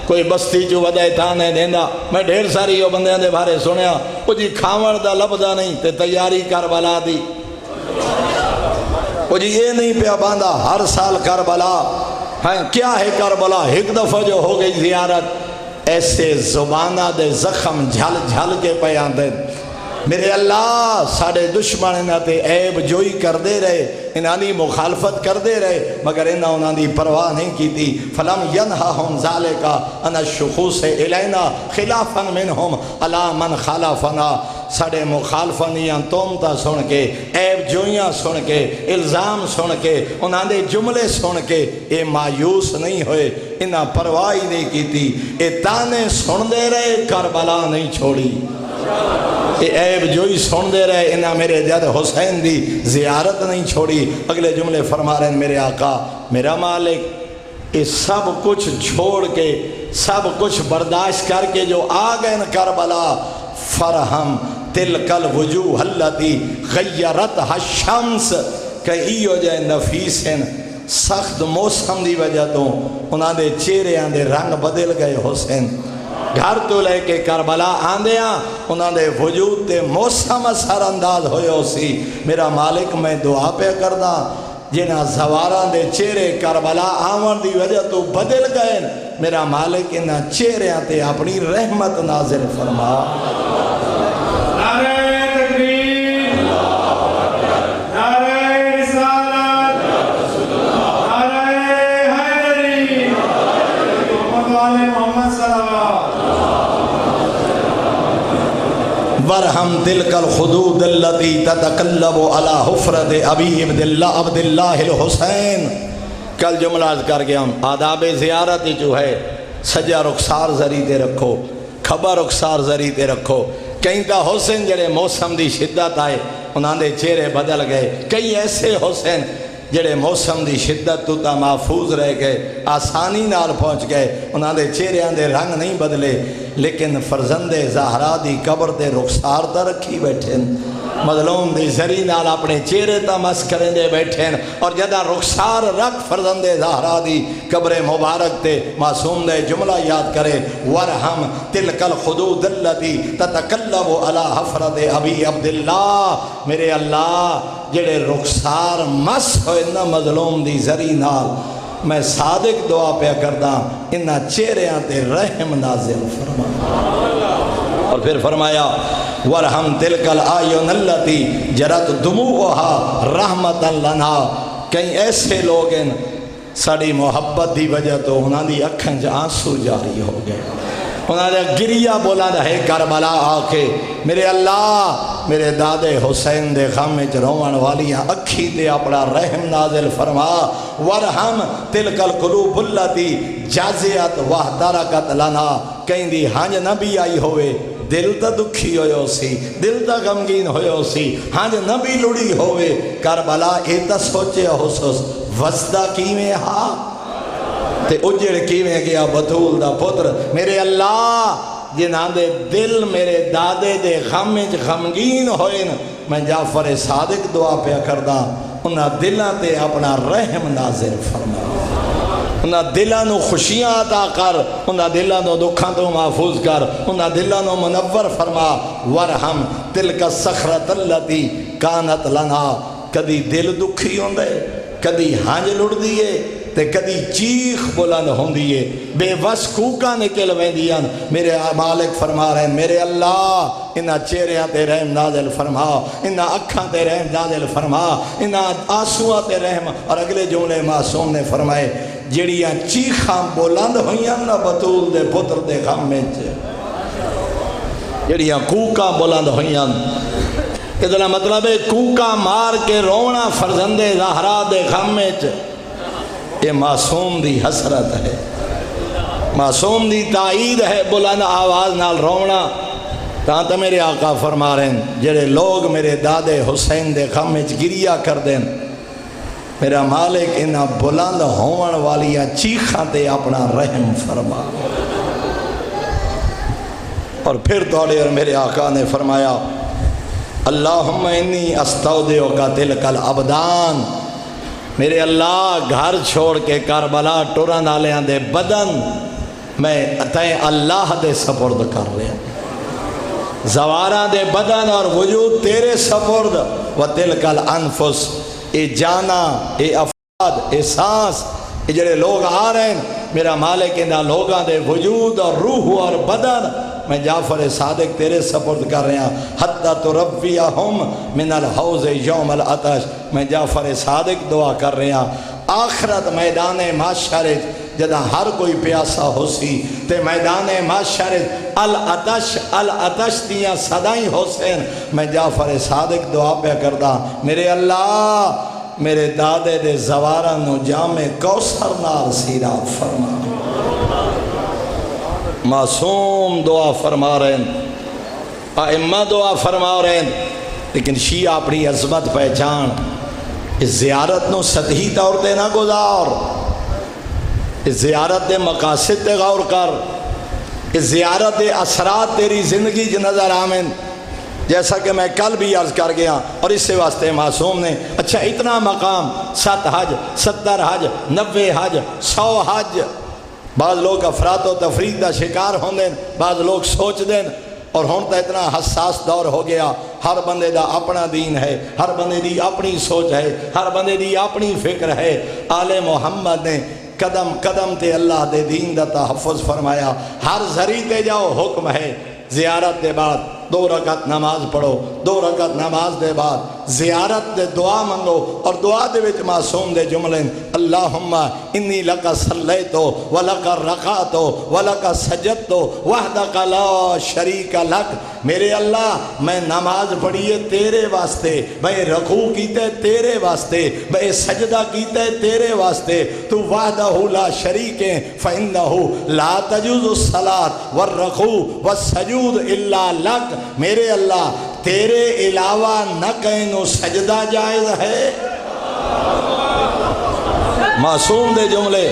Speaker 2: کوئی بستی جو ودائے تانے دیندہ، میں ڈھیر ساری یہ بندیاں دے بارے سنیا، وہ جی کھاور دا لبدہ نہیں تے تیاری کربلا دی، وہ جی یہ نہیں پیا باندھا ہر سال کربلا، کیا ہے کربلا؟ ایک دفعہ جو ہو گئی زیارت ایسے زبانہ دے زخم جھل جھل کے پیان دے، میرے اللہ ساڑے دشمن انہاں تے عیب جوئی کر دے رہے، انہاں دی مخالفت کر دے رہے، مگر انہاں دی پرواہ نہیں کی تھی۔ فَلَمْ يَنْهَهُمْ ذَلِكَ أَنَا الشُّخُوصِ إِلَيْنَا خِلَافًا مِنْهُمْ عَلَى مَنْ خَالَفَنَا، ساڑے مخالفنیاں تومتا سن کے، عیب جوئیاں سن کے، الزام سن کے، انہاں دے جملے سن کے اے مایوس نہیں ہوئے، انہاں پرواہ نہیں کی تھی، اے تانے سن دے رہے، کربلا نہیں چھوڑی، اے عیب جوئی سن دے رہے، انہاں میرے جد حسین دی زیارت نہیں چھوڑی۔ اگلے جملے فرما رہے ہیں میرے آقا میرا مالک، اے سب کچھ چھوڑ کے سب کچھ برداشت کر کے جو آ گئے کربلا، فرہم تلک الوجوہ التی غیرتها الشمس، کہ ایو جائے نفیس ہیں سخت موسم دی وجہ تو انہاں دے چہرے دے رنگ بدل گئے حسین، گھر تو لے کے کربلا آندیاں انہاں دے وجود تے موسم اثر انداز ہوئے ہو سی۔ میرا مالک میں دعا پہ کردہ جنہ زواراں دے چہرے کربلا آمن دی وجہ تو بدل گئے، میرا مالک انہاں چہرے تے اپنی رحمت نازل فرما۔
Speaker 1: نعرہ تکبیر، نعرہ رسالت، نعرہ حیدری، محمد والے محمد صلی اللہ۔
Speaker 2: ورحم تلک الخدود التي تتقلب على حفرت ابی عبداللہ الحسین۔ کل جملہ عرض کر گیا ہم آداب زیارت جو ہے، سجا رخسار زری دے رکھو، کھبا رخسار زری دے رکھو۔ کہیں تا حسین جڑے موسم دی شدت آئے انہاں دے چہرے بدل گئے، کئی ایسے حسین جڑے موسم دی شدت تو تا محفوظ رہ گئے، آسانی نال پہنچ گئے، انہاں دے چہرے دے رنگ نہیں بدلے، لیکن فرزند زہرا دی قبر تے رخسار تا رکھی بیٹھے، مظلوم دی زری نال اپنے چہرے تا مس کریں دے بیٹھے، اور جدہ رخسار رکھ فرزند زہرا دی قبر مبارک تے معصوم دے جملہ یاد کرے، ورحم تلک الخدود التی تتقلب علی حفرت ابی عبداللہ، میرے اللہ جڑے رخسار مس ہوئے نا مظلوم دی زری نال، میں صادق دعا پہ کردہ انہا چہریاں تے رحم نازل فرما۔ اور پھر فرمایا ورحم تلک الآیون اللتی جرت دموعها رحمتا لنا، کئی ایسے لوگ ہیں ساڑی محبت دی وجہ تو انہاں دی اکھیں جا آنسو جاری ہو گئے، انہاں نے گریہ بولا رہے کربلا آکے، میرے اللہ میرے دادے حسین دے غم وچ روان والیاں اکھی دے اپنا رحم نازل فرما۔ ورحم تلک القلوب التی جازیت واحترکت لنا، کہیں دی ہنج نبی آئی ہوئے دل تا دکھی ہوئے ہو سی، دل تا غمگین ہوئے ہو سی، ہنج نبی لڑی ہوئے، کربلا ایتا سوچے حسوس وزدہ کیویں ہاں تے اجڑ کیویں گیا بطول دا پتر، میرے اللہ جنہاں دے دل میرے دادے دے غم وچ غمگین ہوئے، میں جعفر صادق دعا پہ کردہ انہاں دلاں تے اپنا رحم نازل فرما، انہاں دلاں نو خوشیاں عطا کر، انہاں دلاں نو دکھاں تو محفوظ کر، انہاں دلاں نو منور فرما۔ ورحم تلک الصخرۃ التی کانت لنا، کدی دل دکھی ہوندے، کدی ہنج لڑ دیئے تے کدی چیخ بلند ہوندیے، بے وس کوکاں نکل ویندیاں، میرے مالک فرما رہے ہیں میرے اللہ انہاں چہریاں تے رحم نازل فرما، انہاں اکھاں تے رحم نازل فرما، انہاں آنسواں تے رحم۔ اور اگلے جملے معصوم نے فرمائے جڑیاں چیخاں بلند ہویاں نہ بطول دے پتر دے غم وچ، جڑیاں کوکاں بلند ہویاں، ادھا مطلب ہے کوکاں مار کے رونا فرزند زہرا دے غم وچ، یہ معصوم دی حسرت ہے، معصوم دی تائید ہے، بلند آواز نال رونا۔ تاں میرے آقا فرما رہے ہیں جڑے لوگ میرے دادے حسین دے غم وچ گریہ کر دیں، میرا مالک انہاں بلند ہون والیاں چیخاں تے اپنا رحم فرما۔ اور پھر توڑے اور میرے آقا نے فرمایا اللہم انی استودعک تلک الابدان، میرے اللہ گھر چھوڑ کے کربلا ٹرن آلیاں دے بدن میں تیں اللہ دے سپرد کر رہے، زواراں دے بدن اور وجود تیرے سپرد، و تلک الانفس، اے جانا اے افراد اے سانس، اے جڑے لوگ آ رہے ہیں میرا مالک انہاں لوگاں دے وجود اور روح اور بدن میں جعفر صادق تیرے سپرد کر رہے ہیں، حتی تربیہم من الحوض یوم العطش، میں جعفر صادق دعا کر رہے ہیں آخرت میدان محشر جدہ ہر کوئی پیاسا ہو سی تے میدان محشر العطش العطش دیاں صدائیں حسین، میں جعفر صادق دعا پہ کردہ میرے اللہ میرے دادے دے زوارہ نو جام کوثر نال سیراب فرما۔ معصوم دعا فرما رہے ہیں، ائمہ دعا فرما رہے ہیں، لیکن شیعہ اپنی عظمت پہچان اس زیارت نو سطحی طور تے نہ گزار، اس زیارت دے مقاصد تے غور کر، اس زیارت دے اثرات تیری زندگی جو نظر آمن، جیسا کہ میں کل بھی عرض کر گیا، اور اس سے واسطے معصوم نے اچھا اتنا مقام 7 حج 70 حج 90 حج 100 حج، بعض لوگ افراد و تفرید دا شکار ہوں دیں، بعض لوگ سوچ دیں، اور ہون تا اتنا حساس دور ہو گیا، ہر بندے دا اپنا دین ہے، ہر بندے دی اپنی سوچ ہے، ہر بندے دی اپنی فکر ہے۔ آل محمد نے قدم قدم تے اللہ دے دین دا تحفظ فرمایا، ہر ذری تے جاؤ حکم ہے، زیارت دے بعد 2 رکعت نماز پڑھو، 2 رکعت نماز دے بعد زیارت دے دعا منگو، اور دعا دے وچ معصوم دے جملے اللہم انی لک صلیتو ولک رکعتو ولک سجدتو وحدک لا شریک لک، میرے اللہ میں نماز پڑھیے تیرے واسطے، میں رکوع کیتے تیرے واسطے، میں سجدہ کیتے تیرے واسطے، تو وحدہ لا شریک فإنہ لا تجوز الصلاۃ والرکوع والسجود الا لک، میرے اللہ تیرے علاوہ نہ کہیں سجدہ جائز ہے۔ معصوم دے جملے،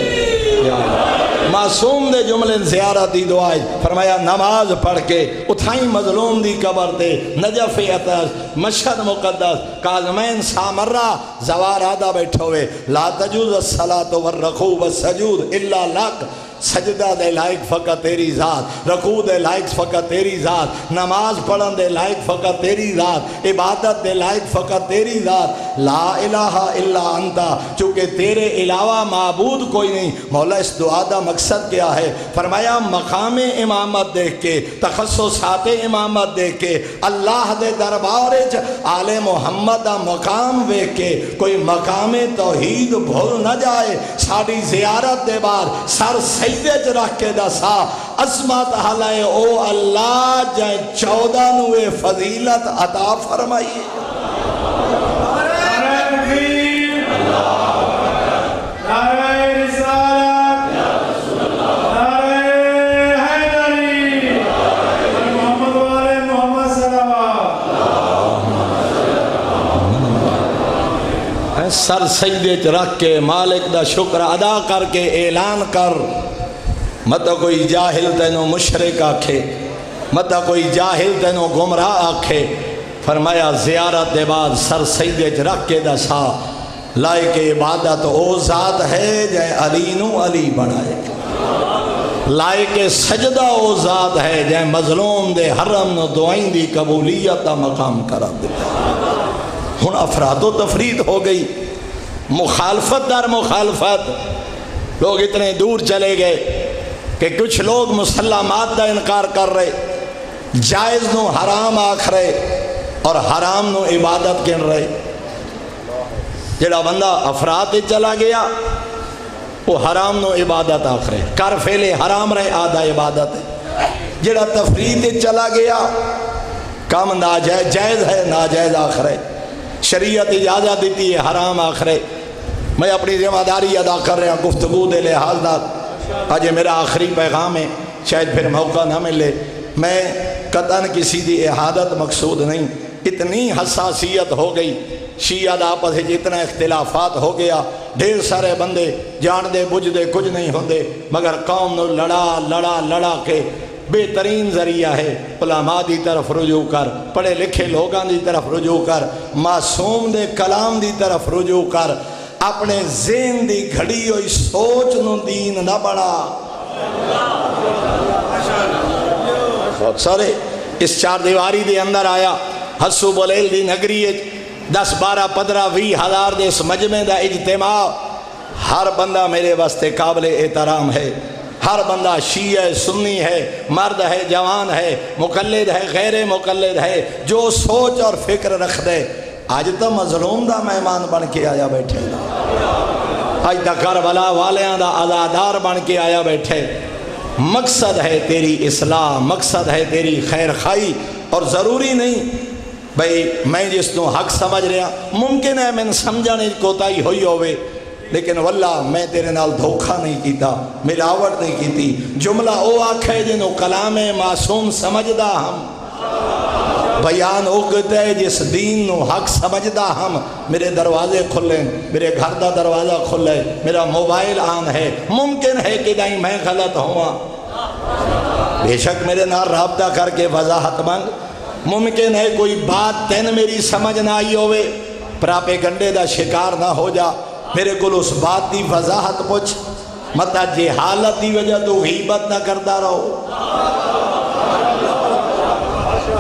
Speaker 2: معصوم دے جملے زیارتی دعائیں فرمایا نماز پڑھ کے اتھائیں مظلوم دی قبر تے نجف عطش مشہد مقدس کاظمین سامرہ زوار آدھا بیٹھے ہوئے لا تجوز الصلاۃ والرکوع والسجود الا لک، سجدہ دے لائق فقط تیری ذات، رکوع دے لائق فقط تیری ذات، نماز پڑھن دے لائق فقط تیری ذات، عبادت دے لائق فقط تیری ذات، لا الہ الا انتا، چونکہ تیرے علاوہ معبود کوئی نہیں۔ مولا اس دعا دا مقصد کیا ہے؟ فرمایا مقام امامت دیکھ کے، تخصصات امامت دیکھ کے، اللہ دے دربار وچ آل محمد دا مقام ویکھ کے کوئی مقام توحید بھول نہ جائے، ساری زیارت دے بعد سر سجدے چ رکھ کے دسا عظمت حلائے او اللہ جائے 14 نوے فضیلت عطا فرمائیے۔ سر سجدے چ رکھ کے مالک دا شکر ادا کر کے اعلان کر، مت کوئی جاہل تینوں مشرک آکھے، مت کوئی جاہل تینوں گمراہ آکھے۔ فرمایا زیارت دے بعد سر سجدے چ رکھ کے دسا لائق عبادت او ذات ہے جے علی نو علی بنائے، لائق سجدہ او ذات ہے جے مظلوم دے حرم نو دعائیں دی قبولیت دا مقام کرا دے۔ ہن افراد و تفرید ہو گئی، مخالفت در مخالفت، لوگ اتنے دور چلے گئے کہ کچھ لوگ مسلمات دا انکار کر رہے، جائز نو حرام آکھ رہے اور حرام نو عبادت کن رہے۔ جڑا بندہ افراد چلا گیا وہ حرام نو عبادت آکھ رہے، کر فعلے حرام رہے آدھا عبادت ہے۔ جڑا تفرید چلا گیا کام ناجائز جائز ہے ناجائز آکھ رہے، شریعت اجازت دیتی ہے حرام آکھ رہے۔ میں اپنی ذمہ داری ادا کر رہا ہوں گفتگو دے لحاظ نال، آج میرا آخری پیغام ہے، شاید پھر موقع نہ ملے۔ میں قطعاً کسی دی احادت مقصود نہیں، اتنی حساسیت ہو گئی، شیعہ دا آپس ہے اتنا اختلافات ہو گیا، ڈھیر سارے بندے جان دے بجھ دے کچھ نہیں ہوندے، مگر قوم نو لڑا کے بہترین ذریعہ ہے علماء دی طرف رجوع کر، پڑھے لکھے لوگاں دی طرف رجوع کر، معصوم دے کلام دی طرف رجوع کر، اپنے ذہن دی گھڑی ہوئی سوچ نو دین نہ بڑھا۔ بہت سارے اس 4 دیواری دے اندر آیا، حسو بولیل دی نگری 10 12 15 20 ہزار دے اس مجمع دا اجتماع، ہر بندہ میرے واسطے قابل احترام ہے، ہر بندہ شیعہ سنی ہے، مرد ہے جوان ہے، مقلد ہے غیر مقلد ہے، جو سوچ اور فکر رکھ دے۔ آج تو مظلوم دا مہمان بن کے آیا بیٹھے، آج تو کربلا والیاں دا عزادار بن کے آیا بیٹھے۔ مقصد ہے تیری اصلاح، مقصد ہے تیری خیر خائی، اور ضروری نہیں بھئی میں جس تو حق سمجھ رہا، ممکن ہے میں سمجھانے کوتاہی ہوئی ہوئے، لیکن واللہ میں تیرے نال دھوکھا نہیں کیتا، ملاوٹ نہیں کیتی۔ جملہ او آکھے جنہوں کلام معصوم سمجھدا ہم، بیان اگتا ہے جس دین نو حق سمجھدا ہم میرے دروازے کھلیں، میرے گھر دا دروازہ کھلے، میرا موبائل آن ہے، ممکن ہے کہ دائیں میں غلط ہوا، بے شک میرے نال رابطہ کر کے وضاحت مانگ، ممکن ہے کوئی بات تین میری سمجھ نہ آئی ہوئے، پراپے گنڈے دا شکار نہ ہو جا، میرے کو اس بات دی وضاحت پوچھ، متا جے حالت دی وجہ تو غیبت نہ کردہ رہو،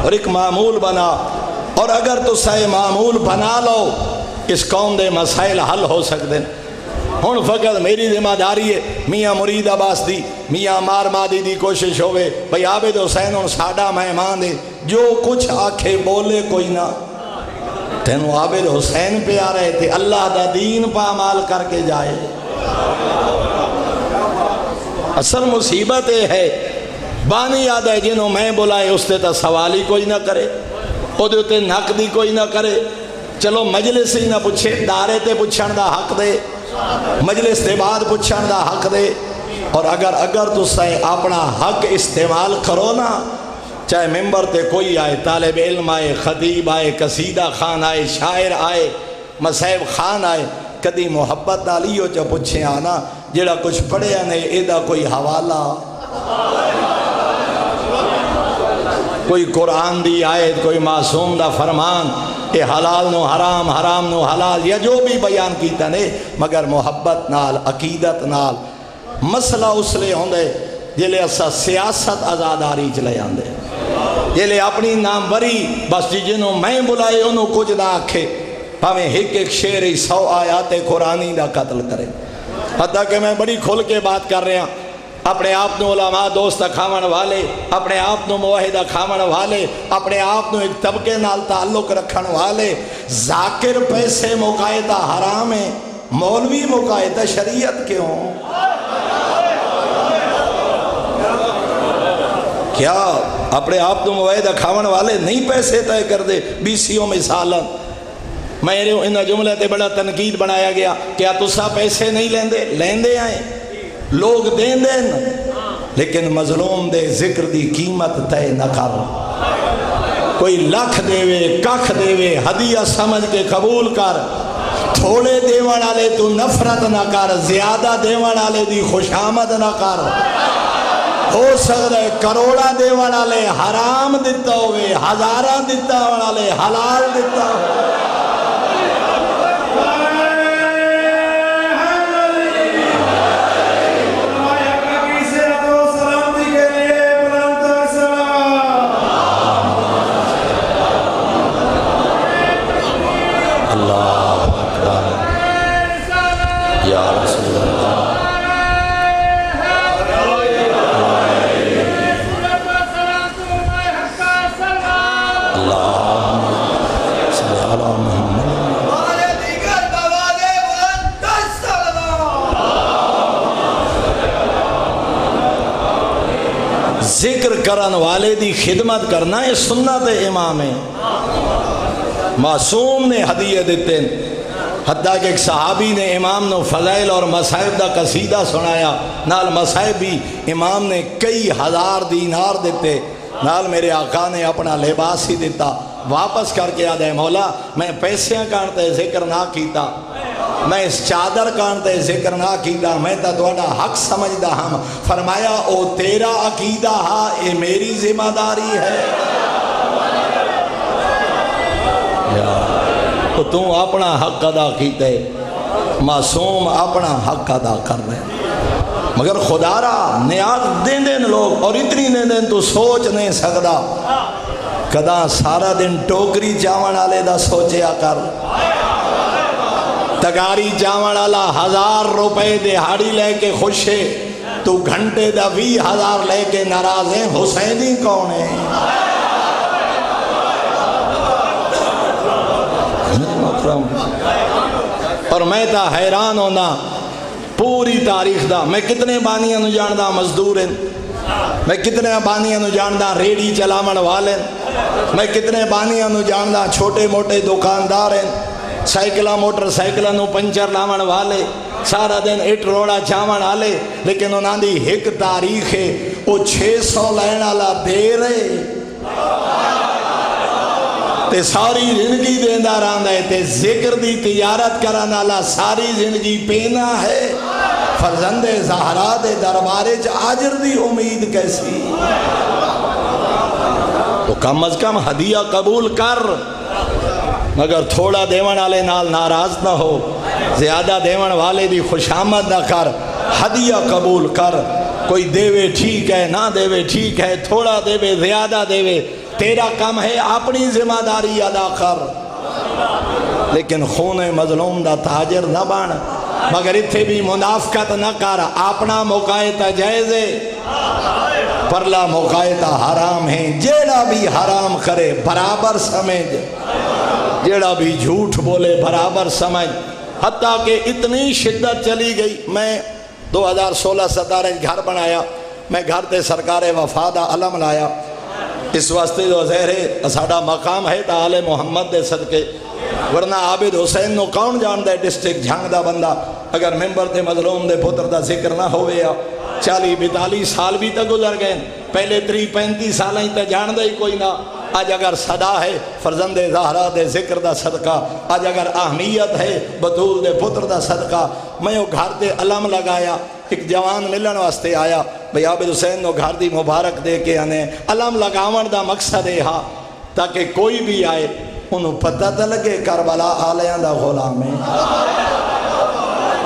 Speaker 2: اور ایک معمول بنا، اور اگر تو سائے معمول بنا لو اس قوم دے مسائل حل ہو سکتے ہیں۔ ہن فقط میری ذمہ داری ہے میاں مرید عباس دی، میاں مار مادی دی کوشش ہوئے بھئی عابد حسین ہن ساڈا مہمان ہے، جو کچھ آکھے بولے کوئی نہ، تینوں عابد حسین پہ آ رہے تھے، اللہ دا دین پہ عمال کر کے جائے۔ اصل مصیبت یہ ہے بانی یاد ہے جنہوں میں بلائے اس تے تا سوال ہی کوئی نہ کرے، او دے تے نقدی کوئی نہ کرے، چلو مجلس ہی نہ پوچھے، دارے تے پوچھن دا حق دے، مجلس تے بعد پوچھن دا حق دے، اور اگر تو سائے اپنا حق استعمال کرو نا، چاہے ممبر تے کوئی آئے، طالب علم آئے، خطیب آئے، قصیدہ خان آئے، شاعر آئے، مصحف خان آئے، کدی محبت نالیو چا پوچھے آنا جڑا کچھ پڑھیا نہیں ایدہ کوئی حوالہ، کوئی قرآن دی آیت، کوئی معصوم دا فرمان، اے حلال نو حرام، حرام نو حلال، یا جو بھی بیان کیتا نے، مگر محبت نال، عقیدت نال، مسئلہ اس لئے ہوندے جلے اسا سیاست آزاداری چلے آندے، جلے اپنی ناموری بس جنہوں میں بلائے انہوں کچھ نہ آکھے، ہمیں ایک شعر 100 آیات قرآنی دا قتل کرے، حتیٰ کہ میں بڑی کھل کے بات کر رہے ہیں، اپنے آپ نو علماء دوست کھاون والے، اپنے آپ نو موحدہ کھاون والے، اپنے آپ نو ایک طبقے نال تعلق رکھن والے، ذاکر پیسے مقایدہ حرام ہے، مولوی مقایدہ شریعت کیوں؟ کیا اپنے آپ نو موحدہ کھاون والے نہیں پیسے طے کر دے؟ BCO میں سالن میں انہا جملہ تے بڑا تنقید بنایا گیا، کیا تسا پیسے نہیں لیندے آئیں، لوگ دیں دیں، لیکن مظلوم دے ذکر دی قیمت تے نہ کر، کوئی لکھ دیوے ککھ دیوے ہدیہ سمجھ کے قبول کر، تھوڑے دیوان آلے تو نفرت نہ کر، زیادہ دیوان آلے دی خوشامد نہ کر، ہو سکتا ہے کروڑا دیوان آلے حرام دیتا ہوئے، ہزارہ دیتا والے حلال دیتا ہوئے، ذکر کرن والے دی خدمت کرنا یہ سنت امام ہے، معصوم نے ہدیہ دیتے ہیں، حتیٰ کہ ایک صحابی نے امام نے فضائل اور مصائب دا قصیدہ سنایا، نال مصائب بھی امام نے کئی ہزار دینار دیتے، نال میرے آقا نے اپنا لباس ہی دیتا، واپس کر کے آدھے مولا میں پیسیاں کانتے ذکر نہ کیتا، میں اس چادر کانتے ذکر نہ کیتا، میں تا دوڑا حق سمجھدا ہم، فرمایا او تیرا عقیدہ ہاں اے میری ذمہ داری ہے، تو تم اپنا حق ادا کیتے، معصوم اپنا حق ادا کر رہے ہیں، مگر خدا را نیاز دین دین لوگ، اور اتنی دین دین تو سوچ نہیں سکتا، کدا سارا دن ٹوکری چاون آلے دا سوچیا کر، تگاری چاون آلا 1000 روپے دہاڑی لے کے خوش ہے، تو گھنٹے دا 20,000 لے کے ناراض ہیں، حسینی کون ہے؟ اور میں تا حیران ہونا پوری تاریخ دا، میں کتنے بانیاں نو جاندہ مزدور ہیں، میں کتنے بانیاں نو جاندہ ریڈی چلاون والے، میں کتنے بانیاں نو جاندہ چھوٹے موٹے دکاندار ہیں، سائیکلہ موٹر سائیکلہ نو پنچر لاون والے، سارا دن اٹ روڑا چاون آلے، لیکن انہاں دی ایک تاریخ ہے، وہ 600 لین آلا دے رہے، تے ساری زندگی دیندہ رہندا ہے تے ذکر دی تجارت کرن والا ساری زندگی پینا ہے فرزند زہرا دے دربارے چ اجر دی امید کیسی تو کم از کم ہدیہ قبول کر مگر تھوڑا دیون والے نال ناراض نہ ہو زیادہ دیون والے دی خوشامد نہ کر ہدیہ قبول کر کوئی دیوے ٹھیک ہے نہ دیوے ٹھیک ہے تھوڑا دیوے زیادہ دیوے تیرا کم ہے اپنی ذمہ داری ادا کر لیکن خون مظلوم دا تاجر نہ بن مگر اتھے بھی منافقت نہ کر اپنا مقایتہ جائز ہے پرلا مقایتہ حرام ہے جیڑا بھی حرام کرے برابر سمجھ جیڑا بھی جھوٹ بولے برابر سمجھ حتیٰ کہ اتنی شدت چلی گئی میں 2016-17 گھر بنایا میں گھر تے سرکار وفا دا علم لایا اس واسطے جو زہرے ساڑا مقام ہے تا آل محمد دے صدقے ورنہ عابد حسین نو کون جان دے ڈسٹرکٹ جھانگ دا بندہ اگر ممبر تے مظلوم دے پتر دا ذکر نہ ہوئے یا 40-42 سال بھی تا گزر گئے پہلے 30-35 سال ہی تا جان دے ہی کوئی نہ آج اگر صدا ہے فرزند زہرا دے ذکر دا صدقہ آج اگر اہمیت ہے بطول دے پتر دا صدقہ میں وہ گھر دے علم لگایا ایک جوان ملن واسطے آیا بھئی عابد حسین نو گھر دی مبارک دے کے آنے علم لگاون دا مقصد ہے ہاں تاکہ کوئی بھی آئے انہوں پتہ تا لگے کربلا آلیاں دا غلام ہے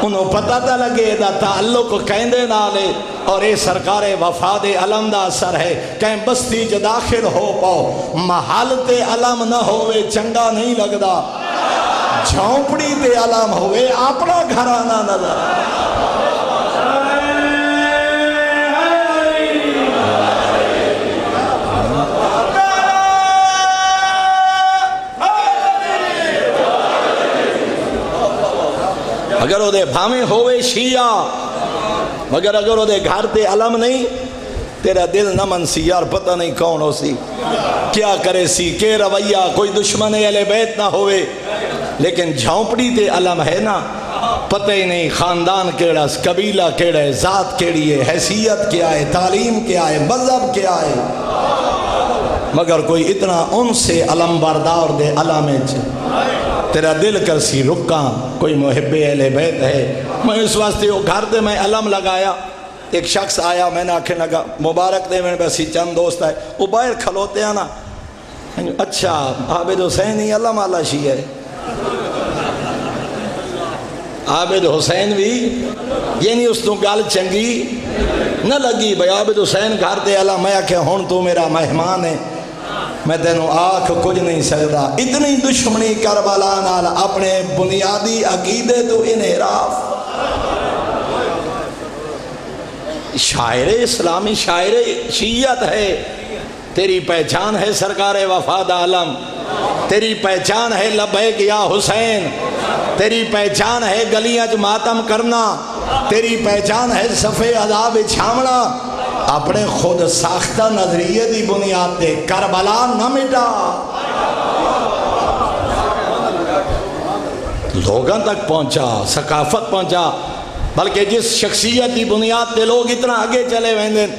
Speaker 2: انہوں پتہ تا لگے دا تعلق کہندے نالے اور اے سرکار وفا دے علم دا اثر ہے کہیں بستی جو داخل ہو پاؤ محل تے علم نہ ہوئے چنگا نہیں لگدا جھونپڑی تے علم ہوئے اپنا گھرانہ نظر اگر وہ دے بھامیں ہوئے شیعہ مگر اگر وہ دے گھر تے علم نہیں تیرا دل نہ من سی یار پتہ نہیں کون ہو سی کیا کرے سی کہ رویہ کوئی دشمن اہل بیت نہ ہوئے لیکن جھونپڑی تے علم ہے نا پتہ ہی نہیں خاندان کیڑا قبیلہ کیڑا ہے ذات کیڑی ہے حیثیت کیا ہے تعلیم کیا ہے مذہب کیا ہے مگر کوئی اتنا ان سے علم بردار دے علامے تیرا دل کر سی رکاں کوئی محب اہل بیت ہے میں اس واسطے وہ گھر دے میں علم لگایا ایک شخص آیا میں نے آنکھیں لگا مبارک دے میں بسی چند دوست آئے وہ باہر کھلوتے ہیں نا اچھا عابد حسین ہی علم آلہ شیعہ ہے عابد حسین بھی یعنی اس تو گال چنگی نہ لگی بھئی عابد حسین گھر دے علم میں کہ ہون تو میرا مہمان ہے میں تینوں آنکھ کچھ نہیں سکتا اتنی دشمنی کربلا نال اپنے بنیادی عقیدے تو انحراف شاعر اسلامی شاعر شیعت ہے تیری پہچان ہے سرکار وفاد عالم تیری پہچان ہے لبیک یا حسین تیری پہچان ہے گلیاں ماتم کرنا تیری پہچان ہے صفے عذاب چھامنا اپنے خود ساختہ نظریے دی بنیاد دے کربلا نہ مٹا لوگاں تک پہنچا ثقافت پہنچا بلکہ جس شخصیت دی بنیاد دے لوگ اتنا آگے چلے ویندن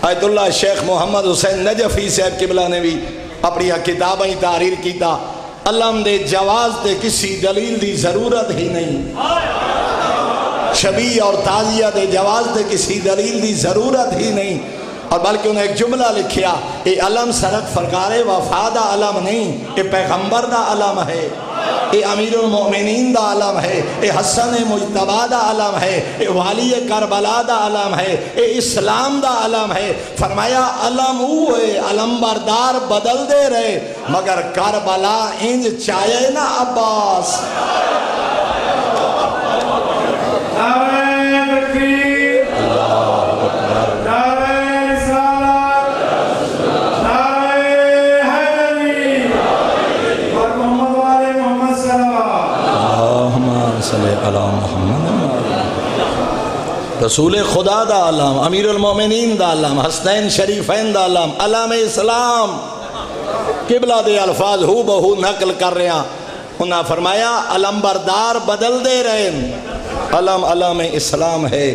Speaker 2: آیت اللہ شیخ محمد حسین نجفی صاحب قبلہ نے بھی اپنی کتابیں تحریر کیتا علم دے جواز دے کسی دلیل دی ضرورت ہی نہیں شبیہ اور تعزیہ دے جواز دے کسی دلیل دی ضرورت ہی نہیں اور بلکہ انہیں ایک جملہ لکھیا اے علم سرک فرقار وفادہ علم نہیں اے پیغمبر دا علم ہے اے امیر المؤمنین دا علم ہے اے حسن مجتبہ دا علم ہے اے والی کربلا دا علم ہے اے اسلام دا علم ہے فرمایا علم ہوئے علم بردار بدل دے رہے مگر کربلا انج چاہے نا عباس رسول خدا دا علم امیر المومنین دا علم حسنین شریفین دا علم علم اسلام قبلہ دے الفاظ ہو بہو نقل کر رہے ہیں انہاں فرمایا علم بردار بدل دے رہے ہیں علم اسلام ہے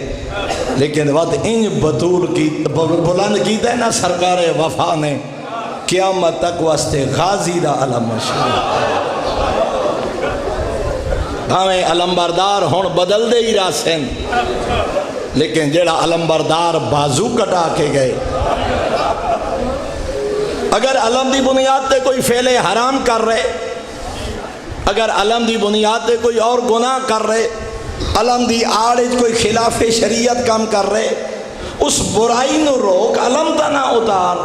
Speaker 2: لیکن وقت انج بطول کی بلند کی دے نا سرکار وفا نے قیامت تک واسطے غازی دا علم مشہور بھاویں علمبردار ہون بدل دے ہی راسن لیکن جیڑا علمبردار بازو کٹا کے گئے اگر علم دی بنیاد تے کوئی فعل حرام کر رہے اگر علم دی بنیاد تے کوئی اور گناہ کر رہے علم دی آڑج کوئی خلاف شریعت کام کر رہے اس برائی نو روک علم تا نہ اتار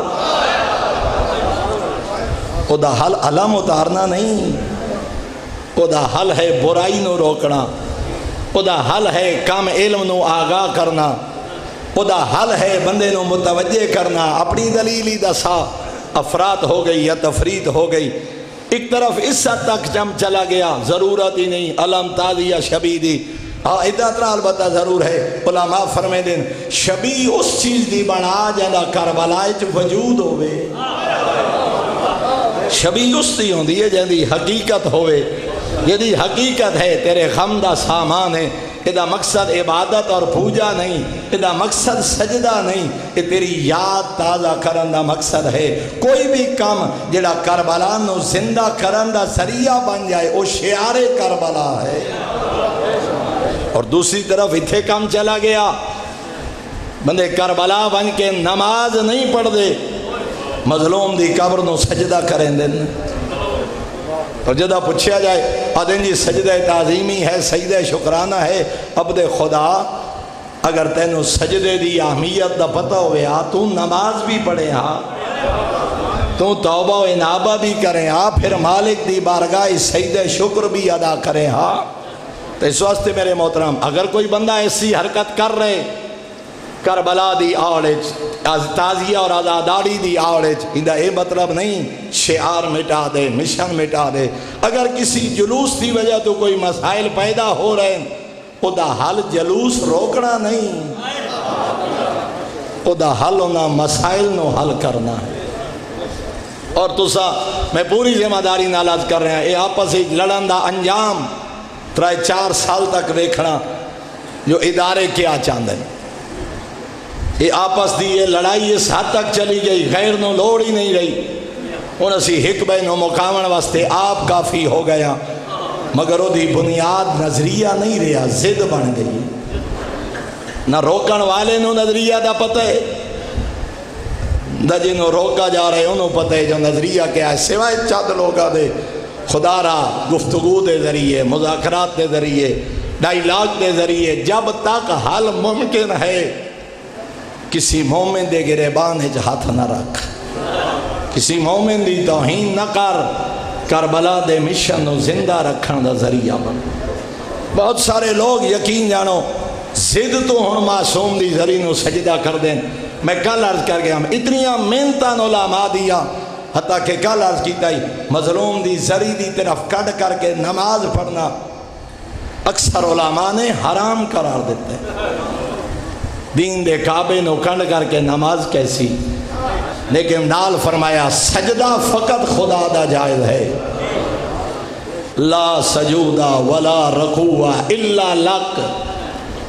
Speaker 2: خدا حل علم اتارنا نہیں خدا حل ہے برائی نو روکنا خدا حل ہے کام علم نو آگاہ کرنا خدا حل ہے بندے نو متوجہ کرنا اپنی دلیلی دسا افراد ہو گئی یا تفرید ہو گئی ایک طرف اس حد تک جم چلا گیا ضرورت ہی نہیں علم تازی یا شبی دی ادھر البتہ ضرور ہے علماء فرمے دن شبی اس چیز دی بنا جہاں کربلائے چ وجود ہوئے شبی اس دی ہوں دی جہاں حقیقت ہوئے یہ حقیقت ہے تیرے غم دا سامان ہے یہ مقصد عبادت اور پوجا نہیں یہ مقصد سجدہ نہیں یہ تیری یاد تازہ کرن دا مقصد ہے کوئی بھی کام جڑا کربلا نو زندہ کرن دا ذریعہ بن جائے وہ شعار کربلا ہے اور دوسری طرف اتھے کام چلا گیا بندے کربلا بن کے نماز نہیں پڑھ دے مظلوم دی قبر نو سجدہ کریں دن اور جدہ پوچھا جائے آدھیں جی سجدہ تعظیمی ہے سجدہ شکرانہ ہے عبد خدا اگر تینو سجدے دی اہمیت دا پتہ ہوئے تو نماز بھی پڑھے تو توبہ و انابہ بھی کریں پھر مالک دی بارگاہ سجدہ شکر بھی ادا کریں تو اس واسطے میرے محترم اگر کوئی بندہ ایسی حرکت کر رہے کربلا دی آڑج تازیہ اور آزاداری دی آڑج اندہ اے مطلب نہیں شعار مٹا دے مشن مٹا دے اگر کسی جلوس دی وجہ تو کوئی مسائل پیدا ہو رہے ہیں خدا حل جلوس روکنا نہیں خدا حل ہونا مسائل نو حل کرنا ہے اور تسا میں پوری ذمہ داری نالاز کر رہے ہیں اے آپس ہی لڑن دا انجام 3-4 سال تک دیکھنا جو ادارے کیا چاندے یہ آپس دی یہ لڑائی اس حد تک چلی گئی غیر نو لوڑ ہی نہیں رہی ان اسی حکبہ نو مقامن واسطے آپ کافی ہو گیا مگر وہ دی بنیاد نظریہ نہیں رہا زد بن گئی نہ روکن والے نو نظریہ دا پتہ ہے نہ جنہوں روکا جا رہے انہوں پتہ ہے جو نظریہ کیا ہے سوائے چند لوگا دے خدا را گفتگو دے ذریعے مذاکرات دے ذریعے ڈائیلاگ دے ذریعے جب تک حل ممکن ہے کسی مومن دے گریبان ہاتھ نہ رکھ کسی مومن دی توہین نہ کر کربلا دے مشن نو زندہ رکھن دا ذریعہ بن بہت سارے لوگ یقین جانو زد تو ہن معصوم دی ذریع نو سجدہ کر دیں میں کل عرض کر گیا اتنیاں محنتاں علماء دیا حتیٰ کہ کل عرض کیتا ہی مظلوم دی ذریع دی طرف کڑ کر کے نماز پڑھنا اکثر علماء نے حرام قرار دیتے دین دے کعبے نو کنڈ کر کے نماز کیسی لیکن نال فرمایا سجدہ فقط خدا دا جائز ہے لا سجودہ ولا رکوع الا لک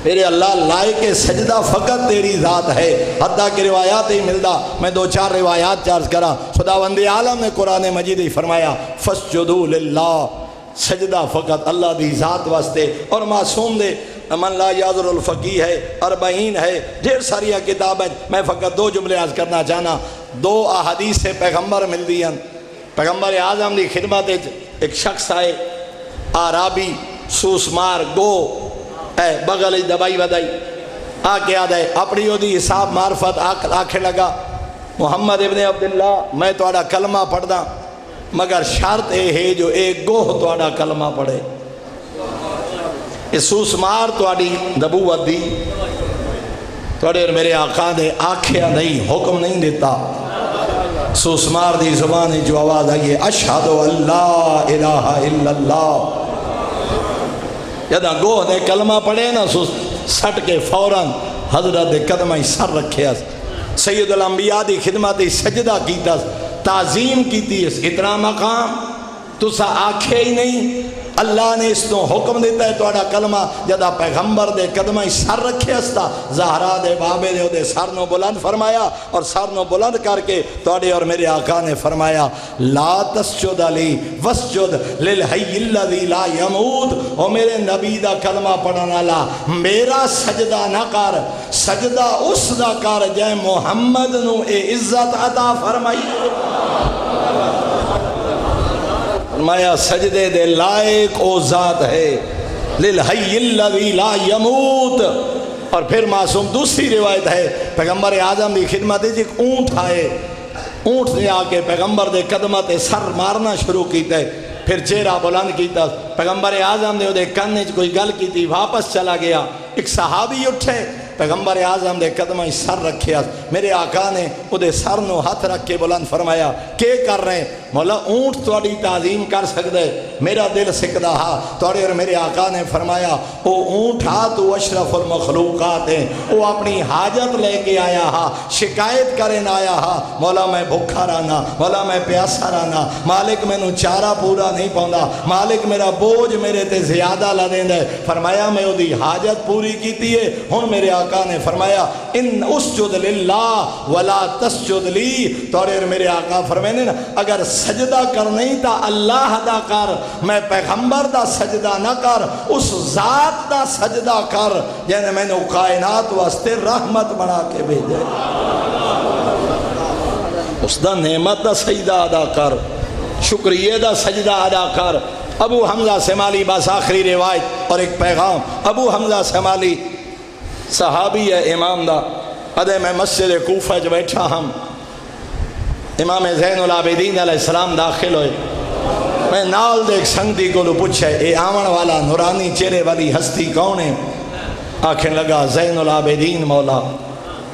Speaker 2: میرے اللہ لائق سجدہ فقط تیری ذات ہے حتیٰ کہ روایات ہی ملدا میں 2-4 روایات چارج کرا خداوند عالم نے قرآن مجید ہی فرمایا فسجدوا للہ سجدہ فقط اللہ دی ذات واسطے اور معصوم دے من لا یعذر الفقی ہے 40 ہے ڈھیر ساری کتاب ہے میں فقط 2 جملے عرض کرنا چاہنا 2 احادیث سے پیغمبر مل دیا پیغمبر اعظم دی خدمت ایک شخص آئے آرابی سوسمار گو اے بغل دبائی ودائی آکے آدھے اپنی دی حساب معرفت آکھے لگا محمد ابن عبداللہ میں توڑا کلمہ پڑھ دا مگر شرط ہے جو ایک گوہ توڑا کلمہ پڑھے اسوس مار توڑی نبوت دی توڑے میرے آقا دے آکھیا نہیں حکم نہیں دیتا سوس مار دی زبان جو آواز آئیے اشہد اللہ الہ الا اللہ جدہ گوہ نے کلمہ پڑھے نا سٹ کے فوراً حضرت قدمہ سر رکھے سید الانبیاء دی خدمت سجدہ کیتا تعظیم کیتی اتنا مقام تسا آکھے ہی نہیں اللہ نے اس تو حکم دیتا ہے توڑا کلمہ جدا پیغمبر دے قدمہ سر رکھے استا زہرا دے بابے دے دے سر نو بلند فرمایا اور سر نو بلند کر کے توڑے اور میرے آقا نے فرمایا لا تسجد علی وسجد للحی الذی لا یموت او میرے نبی دا کلمہ پڑھنا لا میرا سجدہ نہ کر سجدہ اس دا کر جائے محمد نو اے عزت عطا فرمائی فرمایا سجدے دے لائق او ذات ہے للحی الذی لا یموت اور پھر معصوم دوسری روایت ہے پیغمبر اعظم دی خدمت ایک اونٹ آئے اونٹ نے آکے پیغمبر دے قدمت سر مارنا شروع کیتا ہے پھر چہرہ بلند کیتا پیغمبر اعظم نے دے کنے کوئی گل کی تھی واپس چلا گیا ایک صحابی اٹھے پیغمبر اعظم دے قدمہ سر رکھے میرے آقا نے او دے سر نو ہاتھ رکھ کے بلند فرمایا کہ کر رہے ہیں مولا اونٹ توڑی تعظیم کر سکتے میرا دل سکدہ ہا توڑے اور میرے آقا نے فرمایا او اونٹ ہا تو اشرف المخلوقات ہیں او اپنی حاجت لے کے آیا ہا شکایت کریں آیا ہا مولا میں بھوکا رہنا مولا میں پیاسا رہنا مالک میں نو چارہ پورا نہیں پاؤندا مالک میرا بوجھ میرے تے زیادہ لدیں دے فرمایا میں او دی حاجت پوری کیتی ہے ہن میرے آقا نے فرمایا ان اسجد للہ ولا تسجد لی توڑے اور میرے آقا فرمائنے نا اگر سجدہ کر نہیں تا اللہ دا کر میں پیغمبر دا سجدہ نہ کر اس ذات دا سجدہ کر جینے میں نے کائنات واسطے رحمت بنا کے بھیجے اس دا نعمت دا سجدہ ادا کر شکریہ دا سجدہ ادا کر ابو حمزہ سمالی بس آخری روایت اور ایک پیغام ابو حمزہ سمالی صحابی ہے امام دا ادھے میں مسجد کوفہ جو بیٹھا ہم امام زین العابدین علیہ السلام داخل ہوئے میں نال دیکھ سنگتی کو لو پوچھے اے آمن والا نورانی چہرے والی ہستی کون ہے آنکھیں لگا زین العابدین مولا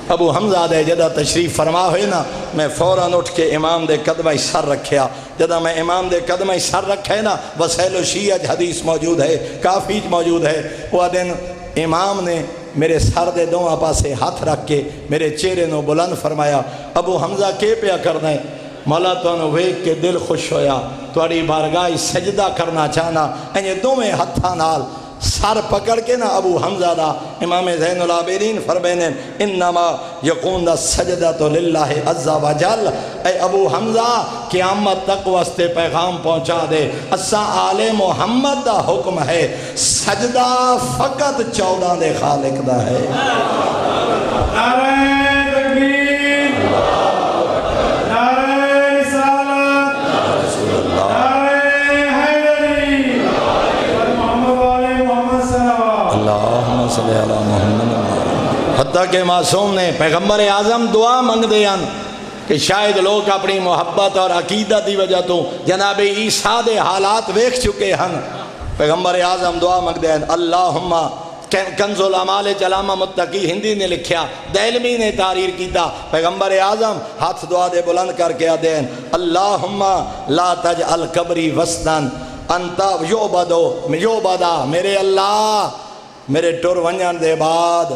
Speaker 2: ابو حمزہ دے جدہ تشریف فرما ہوئے نا میں فوراً اٹھ کے امام دے قدمہ سر رکھیا جدہ میں امام دے قدمہ سر رکھے نا وسائل و شیعہ حدیث موجود ہے کافی موجود ہے وہ دن امام نے میرے سر دے دونوں پاسے ہاتھ رکھ کے میرے چہرے نو بلند فرمایا ابو حمزہ کے پیا کرنا ہے مولا تو انہوں ویک کے دل خوش ہویا توڑی بارگاہ سجدہ کرنا چاہنا انہیں دونوں ہتھاں نال سر پکڑ کے نا ابو حمزہ دا امام زین العابدین فرمائنے انما یقون دا سجدہ تو للہ عز و جل اے ابو حمزہ قیامت تک واسطے پیغام پہنچا دے اسا آل محمد دا حکم ہے سجدہ فقط 14 دے خالق دا ہے
Speaker 1: نعرہ تکبیر نعرہ رسالت نعرہ حیدری محمد والے محمد صلی
Speaker 2: اللہم صلی اللہ محمد حتیٰ کہ معصوم نے پیغمبر اعظم دعا منگ دیان کہ شاید لوگ اپنی محبت اور عقیدت دی وجہ تو جناب عیسیٰ دے حالات ویکھ چکے ہیں پیغمبر اعظم دعا منگ دیان اللہم کنز العمال علامہ متقی ہندی نے لکھیا دہلوی نے تحریر کیتا پیغمبر اعظم ہاتھ دعا دے بلند کر کے دین اللہم لا تجعل قبری وسطن انتا یعبدا میرے اللہ میرے ٹور ونجان دے بعد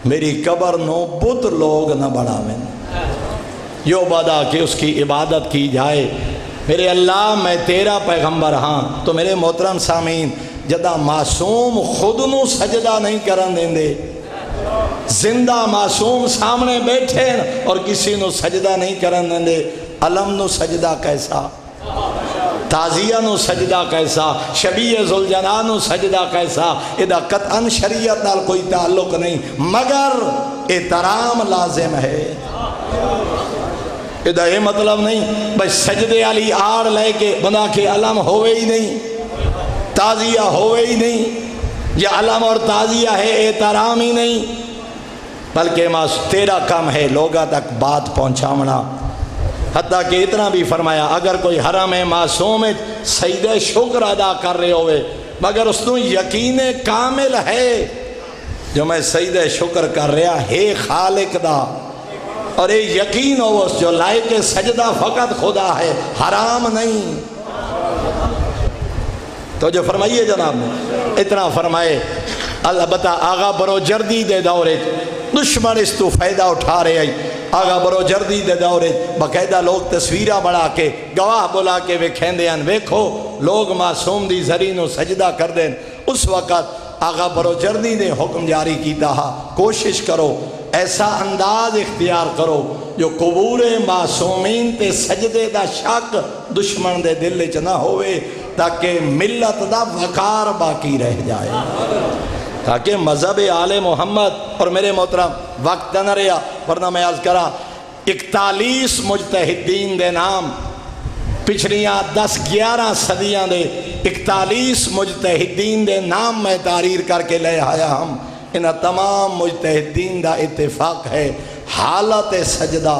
Speaker 2: میری قبر نو بت لوگ نہ بڑھاویں یعبدا کہ اس کی عبادت کی جائے میرے اللہ میں تیرا پیغمبر ہاں تو میرے محترم سامعین جدہ معصوم خود نو سجدہ نہیں کرن دیں دے زندہ معصوم سامنے بیٹھے اور کسی نو سجدہ نہیں کرن دیں دے علم نو سجدہ کیسا تازیہ نو سجدہ کیسا شبیہ ذوالجلال نو سجدہ کیسا ادھا قطعاً شریعت نال کوئی تعلق نہیں مگر احترام لازم ہے ادھا یہ مطلب نہیں بس سجدے علی آڑ لے کے بنا کے علم ہوئے ہی نہیں تازیہ ہوئے ہی نہیں یہ علم اور تازیہ ہے احترام ہی نہیں بلکہ تیرا کام ہے لوگا تک بات پہنچامنا حتیٰ کہ اتنا بھی فرمایا اگر کوئی حرم معصوم سجدہ شکر ادا کر رہے ہوئے مگر اس نے یقین کامل ہے جو میں سجدہ شکر کر رہا ہے خالق دا اور یہ یقین ہو اس جو لائق سجدہ فقط خدا ہے حرام نہیں تو جو فرمائیے جناب نے اتنا فرمائے البتہ آغا برو جردی دے دورے دشمن اس تو فائدہ اٹھا رہے ہیں آگا برو جردی دے دورے باقاعدہ لوگ تصویرہ بڑھا کے گواہ بلا کے وکھین دے ان ویکھو لوگ معصوم دی زرین و سجدہ کر دیں. اس وقت آگا برو جردی نے حکم جاری کیتا ہا کوشش کرو ایسا انداز اختیار کرو جو قبور معصومین تے سجدے دا شک دشمن دے دل چ نہ ہوئے تاکہ ملت دا وقار باقی رہ جائے تاکہ مذہب آل محمد. اور میرے محترم وقت نہ رہا ورنہ میں عرض کرا 41 مجتہدین دے نام پچھلیاں 10-11 صدیاں دے 41 مجتہدین دے نام میں تحریر کر کے لے آیا ہم. ان تمام مجتہدین دا اتفاق ہے حالت سجدہ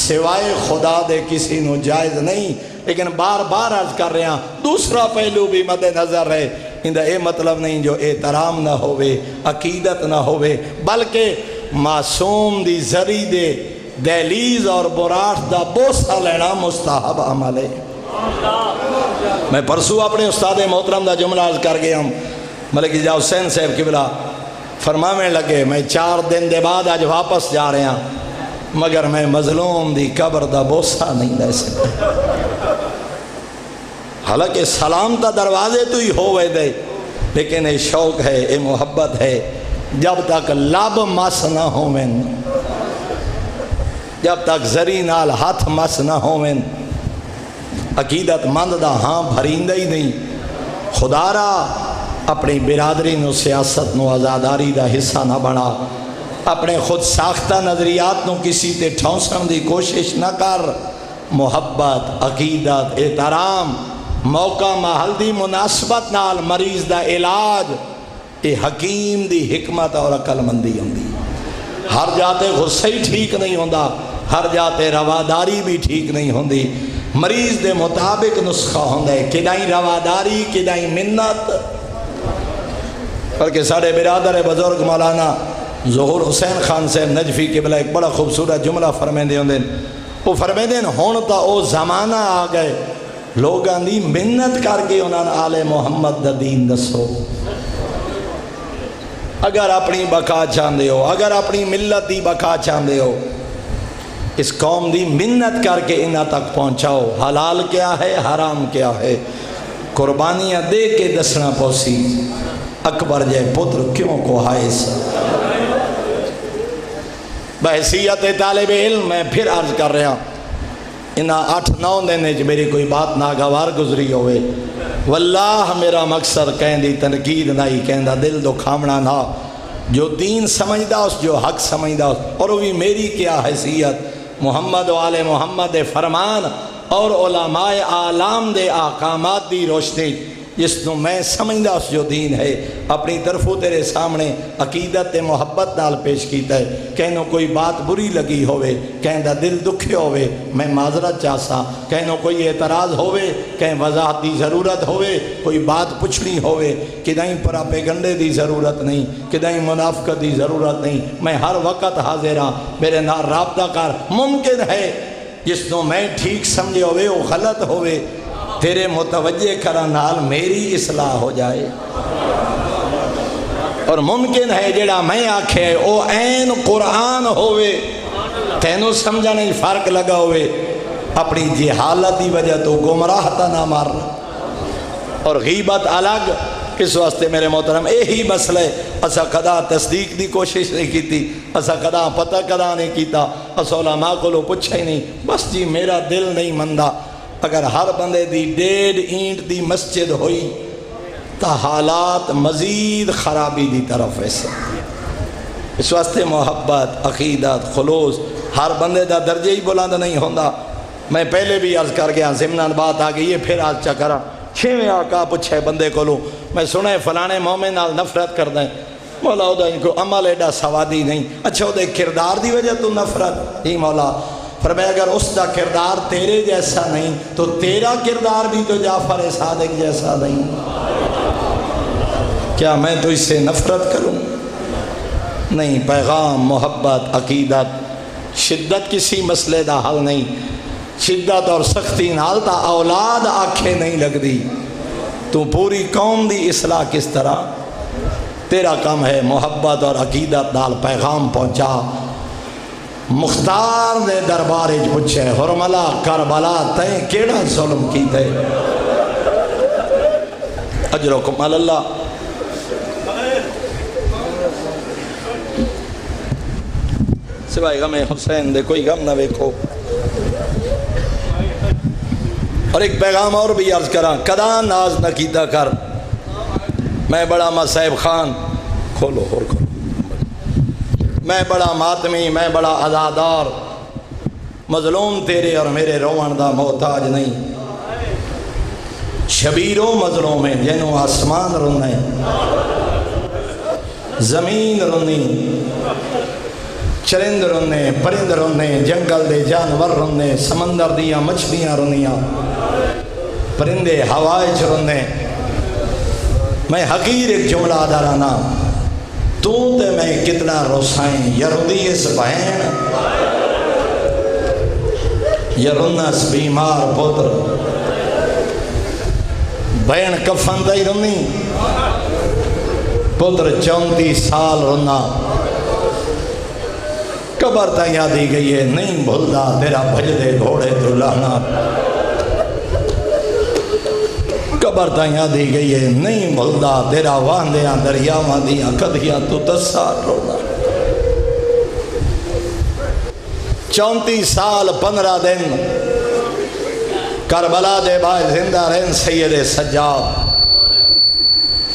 Speaker 2: سوائے خدا دے کسی نو جائز نہیں. لیکن بار بار عرض کر رہے ہیں دوسرا پہلو بھی مد نظر ہے. اندہ اے مطلب نہیں جو احترام نہ ہوئے عقیدت نہ ہوئے بلکہ معصوم دی زری دے دہلیز اور براٹ دا بوسہ لینا مستحب عمل ہے. میں پرسو اپنے استاد محترم دا جملہ عرض کر گیا ہوں ملک جا حسین صاحب قبلہ فرماویں لگے میں 4 دن دے بعد آج واپس جا رہے ہیں مگر میں مظلوم دی قبر دا بوسہ نہیں لے سکتا. حالانکہ سلام تا دروازے تو ہی ہوئے دے لیکن اے شوق ہے اے محبت ہے جب تک لب مس نہ ہوئیں جب تک زری نال ہاتھ مس نہ ہوئیں عقیدت مند دا ہاں بھریندہ ہی نہیں. خدا را اپنی برادری نو سیاست نو آزاداری دا حصہ نہ بنا اپنے خود ساختہ نظریات نو کسی تے ٹھونسن دی کوشش نہ کر. محبت عقیدت احترام موقع محل دی مناسبت نال مریض دا علاج اے حکیم دی حکمت اور عقل مندی ہوندی. ہر جاتے غصہ ہی ٹھیک نہیں ہوندا ہر جاتے رواداری بھی ٹھیک نہیں ہوندی. مریض دے مطابق نسخہ ہوندہ ہے کدائیں رواداری کدائیں منت. بلکہ ساڑھے برادر بزرگ مولانا ظہور حسین خان صاحب نجفی قبلہ ایک بڑا خوبصورت جملہ فرمیندے ہوندے وہ فرمیندے ہون تا او زمانہ آ گئے لوگاں دی منت کر کے انہاں آل محمد دا دین دسو. اگر اپنی بقا چاندے ہو اگر اپنی ملت دی بقا چاندے ہو اس قوم دی منت کر کے انہاں تک پہنچاؤ. حلال کیا ہے حرام کیا ہے قربانیاں دے کے دسنا پوسی. اکبر جائے پتر کیوں کو حائز بحیثیت طالب علم میں پھر عرض کر رہا ہوں انہاں 8-9 دینے جو میری کوئی بات ناگوار گزری ہوئے واللہ میرا مقصد کہیں دی تنقید نہیں کہیں دا دل دو کھامنا نہ جو دین سمجھدا اس جو حق سمجھدا اس اور وہ میری کیا حیثیت محمد و آل محمد فرمان اور علماء عالم دے احکامات دی روشنی جس نو میں سمجھدا اس جو دین ہے اپنی طرفوں تیرے سامنے عقیدت محبت نال پیش کیتا ہے. کہنو کوئی بات بری لگی ہوئے کہیں دا دل دکھے ہوئے میں معذرت چاہسا کہنو کوئی اعتراض ہوئے کہیں وضاحت دی ضرورت ہوئے کوئی بات پوچھنی ہوئے کدائیں پراپیگنڈے دی ضرورت نہیں کدائیں منافقت دی ضرورت نہیں. میں ہر وقت حاضر ہاں میرے نال رابطہ کر. ممکن ہے جس نو میں ٹھیک سمجھے ہوئے وہ غلط ہوئے تیرے متوجہ کرنال میری اصلاح ہو جائے اور ممکن ہے جڑا میں آکھے او عین قرآن ہوئے تینوں سمجھا نہیں فرق لگا ہوئے اپنی جہالت دی وجہ تو گمراہ تا نہ مارنا. اور غیبت الگ اس واسطے میرے محترم یہی مسئلہ ہے اسا کدا تصدیق دی کوشش نہیں کیتی اسا کدا پتہ کدا نہیں کیتا اسا علماء کو لو پوچھا ہی نہیں بس جی میرا دل نہیں مندہ. اگر ہر بندے دی 1.5 اینٹ دی مسجد ہوئی تا حالات مزید خرابی دی طرف ایسا. اس واسطے محبت عقیدت خلوص ہر بندے دا درجہ ہی بلند نہیں ہوندہ. میں پہلے بھی عرض کر گیا ضمناً بات آ گئی ہے پھر آج چکرا 6ویں آقا پوچھے بندے کو لوں میں سنے فلانے مومن نال نفرت کر دیں مولا او دا ان کو عمل ایڈا سوادی نہیں اچھا او دے کردار دی وجہ تو نفرت ہی مولا فرمایا اگر اس دا کردار تیرے جیسا نہیں تو تیرا کردار بھی تو جعفر صادق جیسا نہیں. کیا میں تو اس سے نفرت کروں؟ نہیں. پیغام محبت عقیدت شدت کسی مسئلے دا حل نہیں. شدت اور سختی نال تا اولاد آنکھیں نہیں لگ دی تو پوری قوم دی اصلاح کس طرح. تیرا کام ہے محبت اور عقیدت نال پیغام پہنچا. مختار دے دربارے پوچھے حرملا کربلا تیں کیڑا ظلم کی تے اجرکم اللہ سوائے غم حسین دے کوئی غم نہ ویکھو. اور ایک پیغام اور بھی عرض کراں کدا ناز نہ کیتا کر. میں بڑا مصعب خان کھولو اور کھولو میں بڑا ماتمی میں بڑا عزادار مظلوم تیرے اور میرے روان دا محتاج نہیں. شبیروں مظلوم ہیں جنوں آسمان رونے زمین رونی چرند رونے پرند رونے جنگل دے جانور رونے سمندر دیاں مچھلیاں رونیاں پرندے ہوائے چرونے. میں حقیر ایک جملہ دارانا تو تے میں کتنا روسائیں یرودی اس بہن یرونس بیمار پتر بہن کفن دائی رونی پتر 34 سال رونا قبر تا یادی گئی ہے نہیں بھولدا تیرا بھج دے گھوڑے تو لانا. قبر تا یادی گئی ہے نہیں بھولدا تیرا واندیاں دریاواں دیاں کدیاں تو تسار رونا. 34 سال 15 دن کربلا دے بائے زندہ رہن سید سجاد.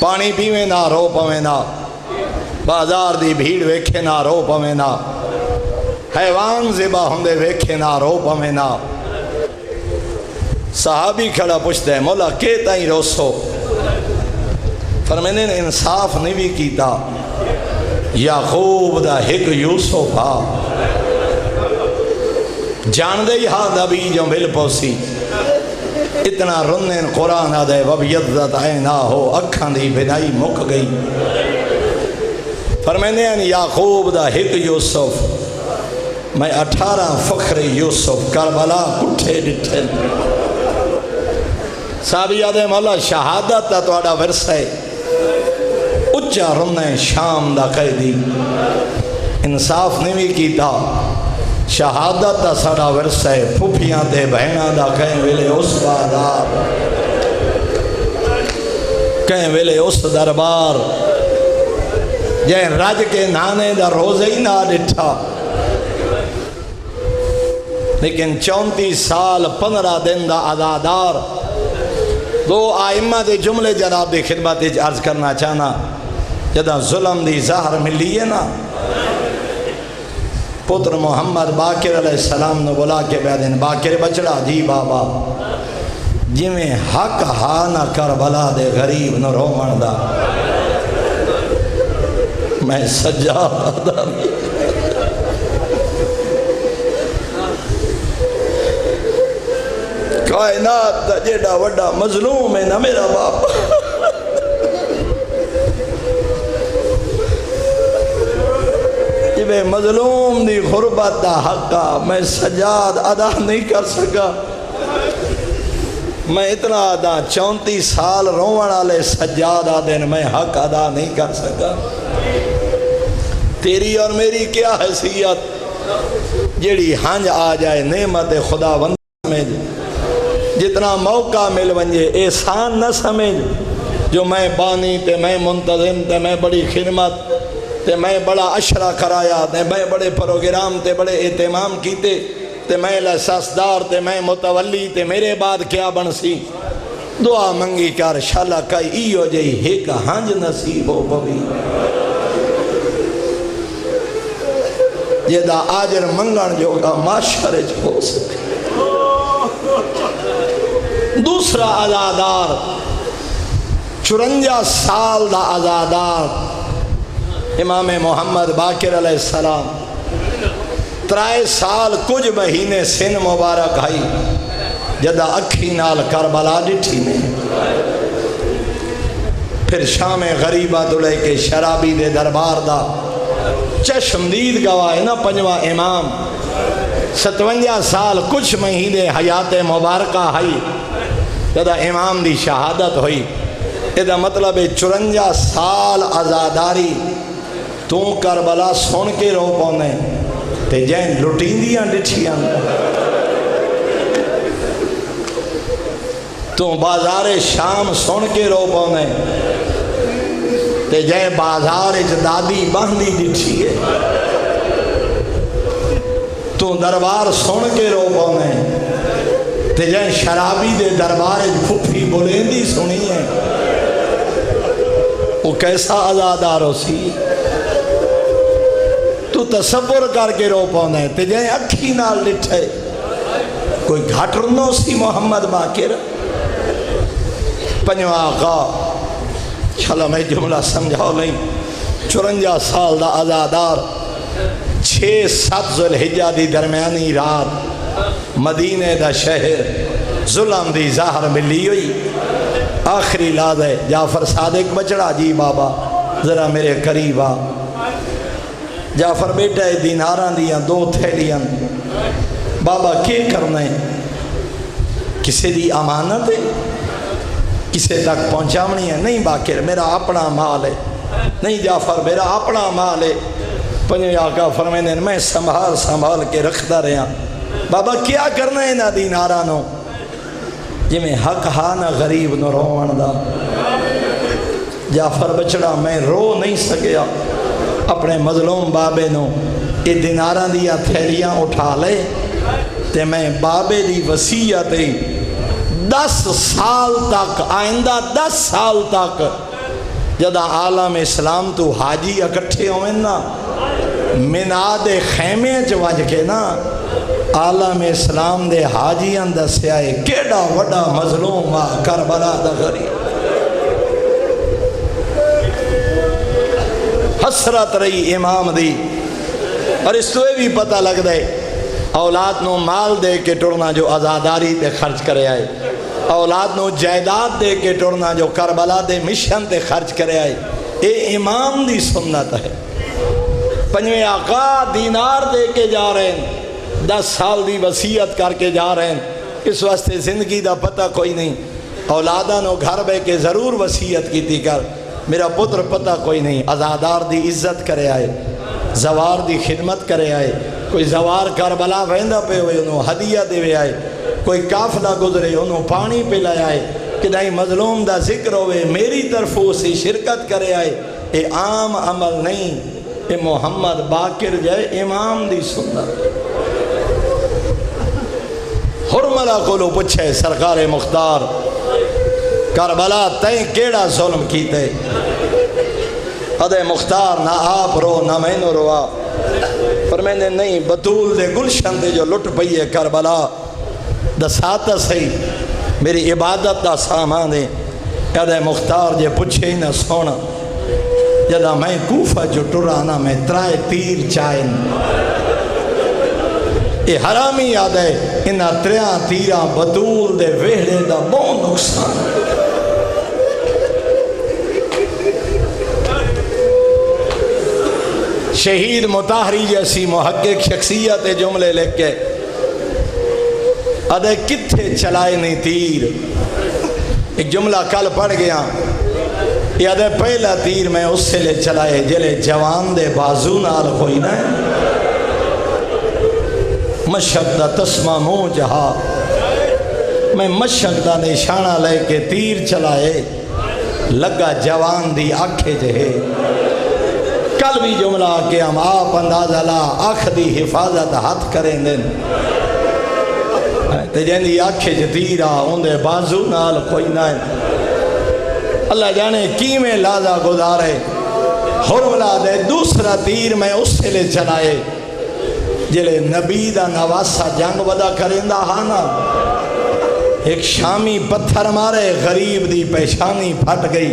Speaker 2: پانی پیویں نہ رو پویں نہ بازار دی بھیڑ ویکھے نہ رو پویں نہ حیوان ذبح ہوندے ویکھے نہ رو پویں نہ. صحابی کھڑا پوچھتے ہیں مولا کے تائیں روسو. فرمینے نے انصاف نہیں بھی کیتا یعقوب دا ہک یوسف ہا جان دے ہاں دبی جو مل پوسی اتنا رنن قرآن آدھے وَبْيَضَّتْ عَيْنَاهُ اکھاں دی بنائی مک گئی. فرمینے ہیں یعقوب دا ہک یوسف میں 18 فخر یوسف کربلا کٹھے ڈٹھے. صحابی آدھے مولا شہادت تا توڑا ورثہ اچھا رنن شام دا قیدی انصاف نہیں بھی کیتا شہادت تا ساڑا ورثہ پھوپیاں دے بہنہ دا کہیں ویلے اس بازار کہیں ویلے اس دربار جائیں رج کے نانے دا روزے ہی نہ ڈٹھا. لیکن 34 سال 15 دن دا عزادار. دو آئمہ دے جملے جناب دے خدمت عرض کرنا چاہنا جدہ ظلم دی ظاہر ملی ہے نا پتر محمد باقر علیہ السلام نے بلا کے بیدن باقر بچڑا جی بابا جی میں حق ہانا کربلا دے غریب نہ رو مردہ میں سجادہ کائنات دا جیڑا وڈا مظلوم ہے نا میرا باپ جب مظلوم دی غربت دا حقا میں سجاد ادا نہیں کر سکا. میں اتنا ادا 34 سال روان والے سجاد آدھن میں حق ادا نہیں کر سکا. تیری اور میری کیا حیثیت جیڑی ہنج آ جائے نعمت خدا بند سمجھ جتنا موقع مل ونجے احسان نہ سمجھ جو میں بانی تے میں منتظم تے میں بڑی خدمت تے میں بڑا اشرا کرایا تے میں بڑے پروگرام تے بڑے اہتمام کیتے تے میں لساسدار تے میں متولی تے میرے بعد کیا بنسی. دعا منگی کر شالا کئی ایو جئی ایک ہنج نصیب ہو پوی یہ دا آجر منگن جو گا معاشرج ہو سکے. دوسرا عزادار 54 سال دا عزادار امام محمد باقر علیہ السلام 3 سال کچھ مہینے سن مبارک آئی جدہ اکھی نال کربلا ڈٹھی نے پھر شام غریبہ دلے کے شرابی دے دربار دا چشمدید گواہ ہے نا 5واں امام 57 سال کچھ مہینے حیات مبارکہ آئی جدہ امام دی شہادت ہوئی. یہ مطلب 54 سال عزاداری تو کربلا سن کے رو پونے تے جائیں لٹیندیاں ڈٹھیاں تو بازار شام سن کے رو پونے تے جائیں بازار دادی باندھی ڈٹھی ہے تو دربار سن کے رو پونے تے جائیں شرابی دے دربار پھپھی بولیندی سنی ہے وہ کیسا عزادار ہو سی تو تصور کر کے رو پونے تے جائیں اکھی نال ڈٹھے کوئی گھٹ رنو سی محمد باقر پنجواں آقا چلو میں جملہ سمجھاؤ نہیں 54 سال دا عزادار 6-7 ذوالحجہ دی درمیانی رات مدینے دا شہر ظلم دی ظاہر ملی ہوئی آخری لاز ہے جعفر صادق بچڑا جی بابا ذرا میرے قریب آ جعفر بیٹا ہے دیناراں دیاں 2 تھیلیاں بابا کیا کرنا ہے کسی دی امانت ہے کسے تک پہنچاونی ہے نہیں باقر میرا اپنا مال ہے نہیں جعفر میرا اپنا مال ہے پنجویں آقا فرمائنے میں سنبھال کے رکھتا رہا بابا کیا کرنا ہے نا دینارانو جی میں حق ہاں نہ غریب نہ روان دا جعفر بچڑا میں رو نہیں سکیا اپنے مظلوم بابے نو یہ دیناران دیا تھیلیاں اٹھا لے تے میں بابے دی وصیت 10 سال تک آئندہ 10 سال تک جدہ عالم اسلام تو حاجی اکٹھے ہوئے نا مناد خیمے چوانج کے نا عالم اسلام دے حاجی اندر سے آئے کیڑا وڈا مظلوم کربلا دا غریب حسرت رہی امام دی اور اس تو بھی پتہ لگ دے اولاد نو مال دے کے ٹرنا جو آزاداری تے خرچ کرے آئے اولاد نو جائیداد دے کے ٹرنا جو کربلا دے مشن تے خرچ کرے آئے اے امام دی سنت ہے پنجویں آقا دینار دے کے جا رہے ہیں 10 سال دی وصیت کر کے جا رہے ہیں اس واسطے زندگی دا پتہ کوئی نہیں اولاداں نو گھر بے کے ضرور وصیت کی تھی کر میرا پتر پتہ کوئی نہیں آزادار دی عزت کرے آئے زوار دی خدمت کرے آئے کوئی زوار کربلا ویندہ پہ ہوئے انہوں ہدیہ دے ہوئے آئے کوئی کافلہ گزرے انہوں پانی پہ لائے آئے کہ دائی مظلوم دا ذکر ہوئے میری طرف اسی شرکت کرے آئے اے عام عمل نہیں اے محمد باقر جائے امام دی سنت حرملہ کولو پچھے سرکار مختار کربلا تائیں کیڑا ظلم کیتے ادھے مختار نہ آپ رو نہ میں نو روا پر میں نے نہیں بطول دے گلشن دے جو لٹ پئی ہے کربلا دا ساتھ سہی میری عبادت دا سامان دے ادھے مختار جے پچھے ہی نہ سونا جدہ میں کوفہ جو ٹرانا میں 3 تیر چائن یہ حرامی یاد ہے انہا 3 تیرہ بطول دے ویڑے دا بہت نقصان شہید مطہری جیسی محقق شخصیت جملے لکھ کے ادھے کتھے چلائے نہیں تیر ایک جملہ کل پڑھ گیا یہ ادھے پہلا تیر میں اس سے لے چلائے جلے جوان دے بازو نال کوئی نہ مشک دا تسمہ مو جہا میں مشک دا نشانہ لے کے تیر چلائے لگا جوان دی آنکھیں جہے کل بھی جملہ کہ ہم آپ اندازہ لا آنکھ دی حفاظت ہاتھ کریں دن تے جیندی آنکھیں جتیرہ اندے بازو نال کوئی نہ اللہ جانے کی میں لازہ گزارے حرملہ دے دوسرا تیر میں اس سے لے چلائے جلے نبی دا نواسا جنگ ودا کرندہ ہانا ایک شامی پتھر مارے غریب دی پیشانی پھٹ گئی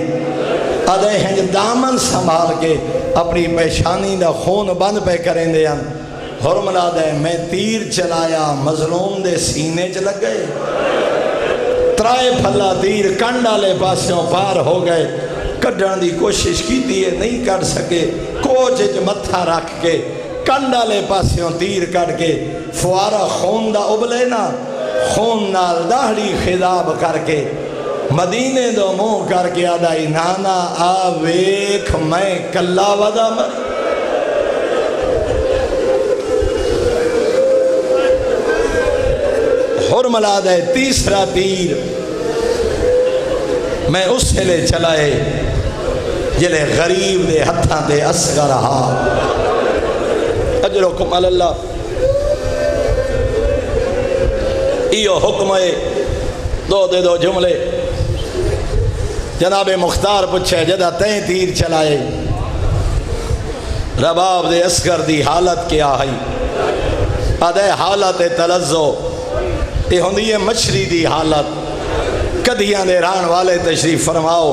Speaker 2: ادھے ہیں دامن سنبھال کے اپنی پیشانی دا خون بند پہ کریں دے حرملہ دے میں تیر چلایا مظلوم دے سینے چ لگ گئے 3 پھلا تیر کنڈا لے پاسیوں پار ہو گئے کڈن دی کوشش کی دیئے نہیں کر سکے کوچ متھا رکھ کے کنڈا لے پاسیوں تیر کٹ کے فوارہ خون دا ابلے نا خون نال داڑھی خضاب کر کے مدینے دو منہ کر کے آدائی نانا آویکھ میں کلا ودا مر حرملا دے تیسرا تیر میں اس لے چلائے جلے غریب دے ہتھاں دے اصغر ہا اجرکم اللہ ایو حکم ہے دو دے دو جملے جناب مختار پوچھے جدہ تین تیر چلائے رباب دے اصغر دی حالت کیا ہے ادھے حالت تلزو یہ ہوندی ہے مچھری دی حالت کدیاں دے ران والے تشریف فرماؤ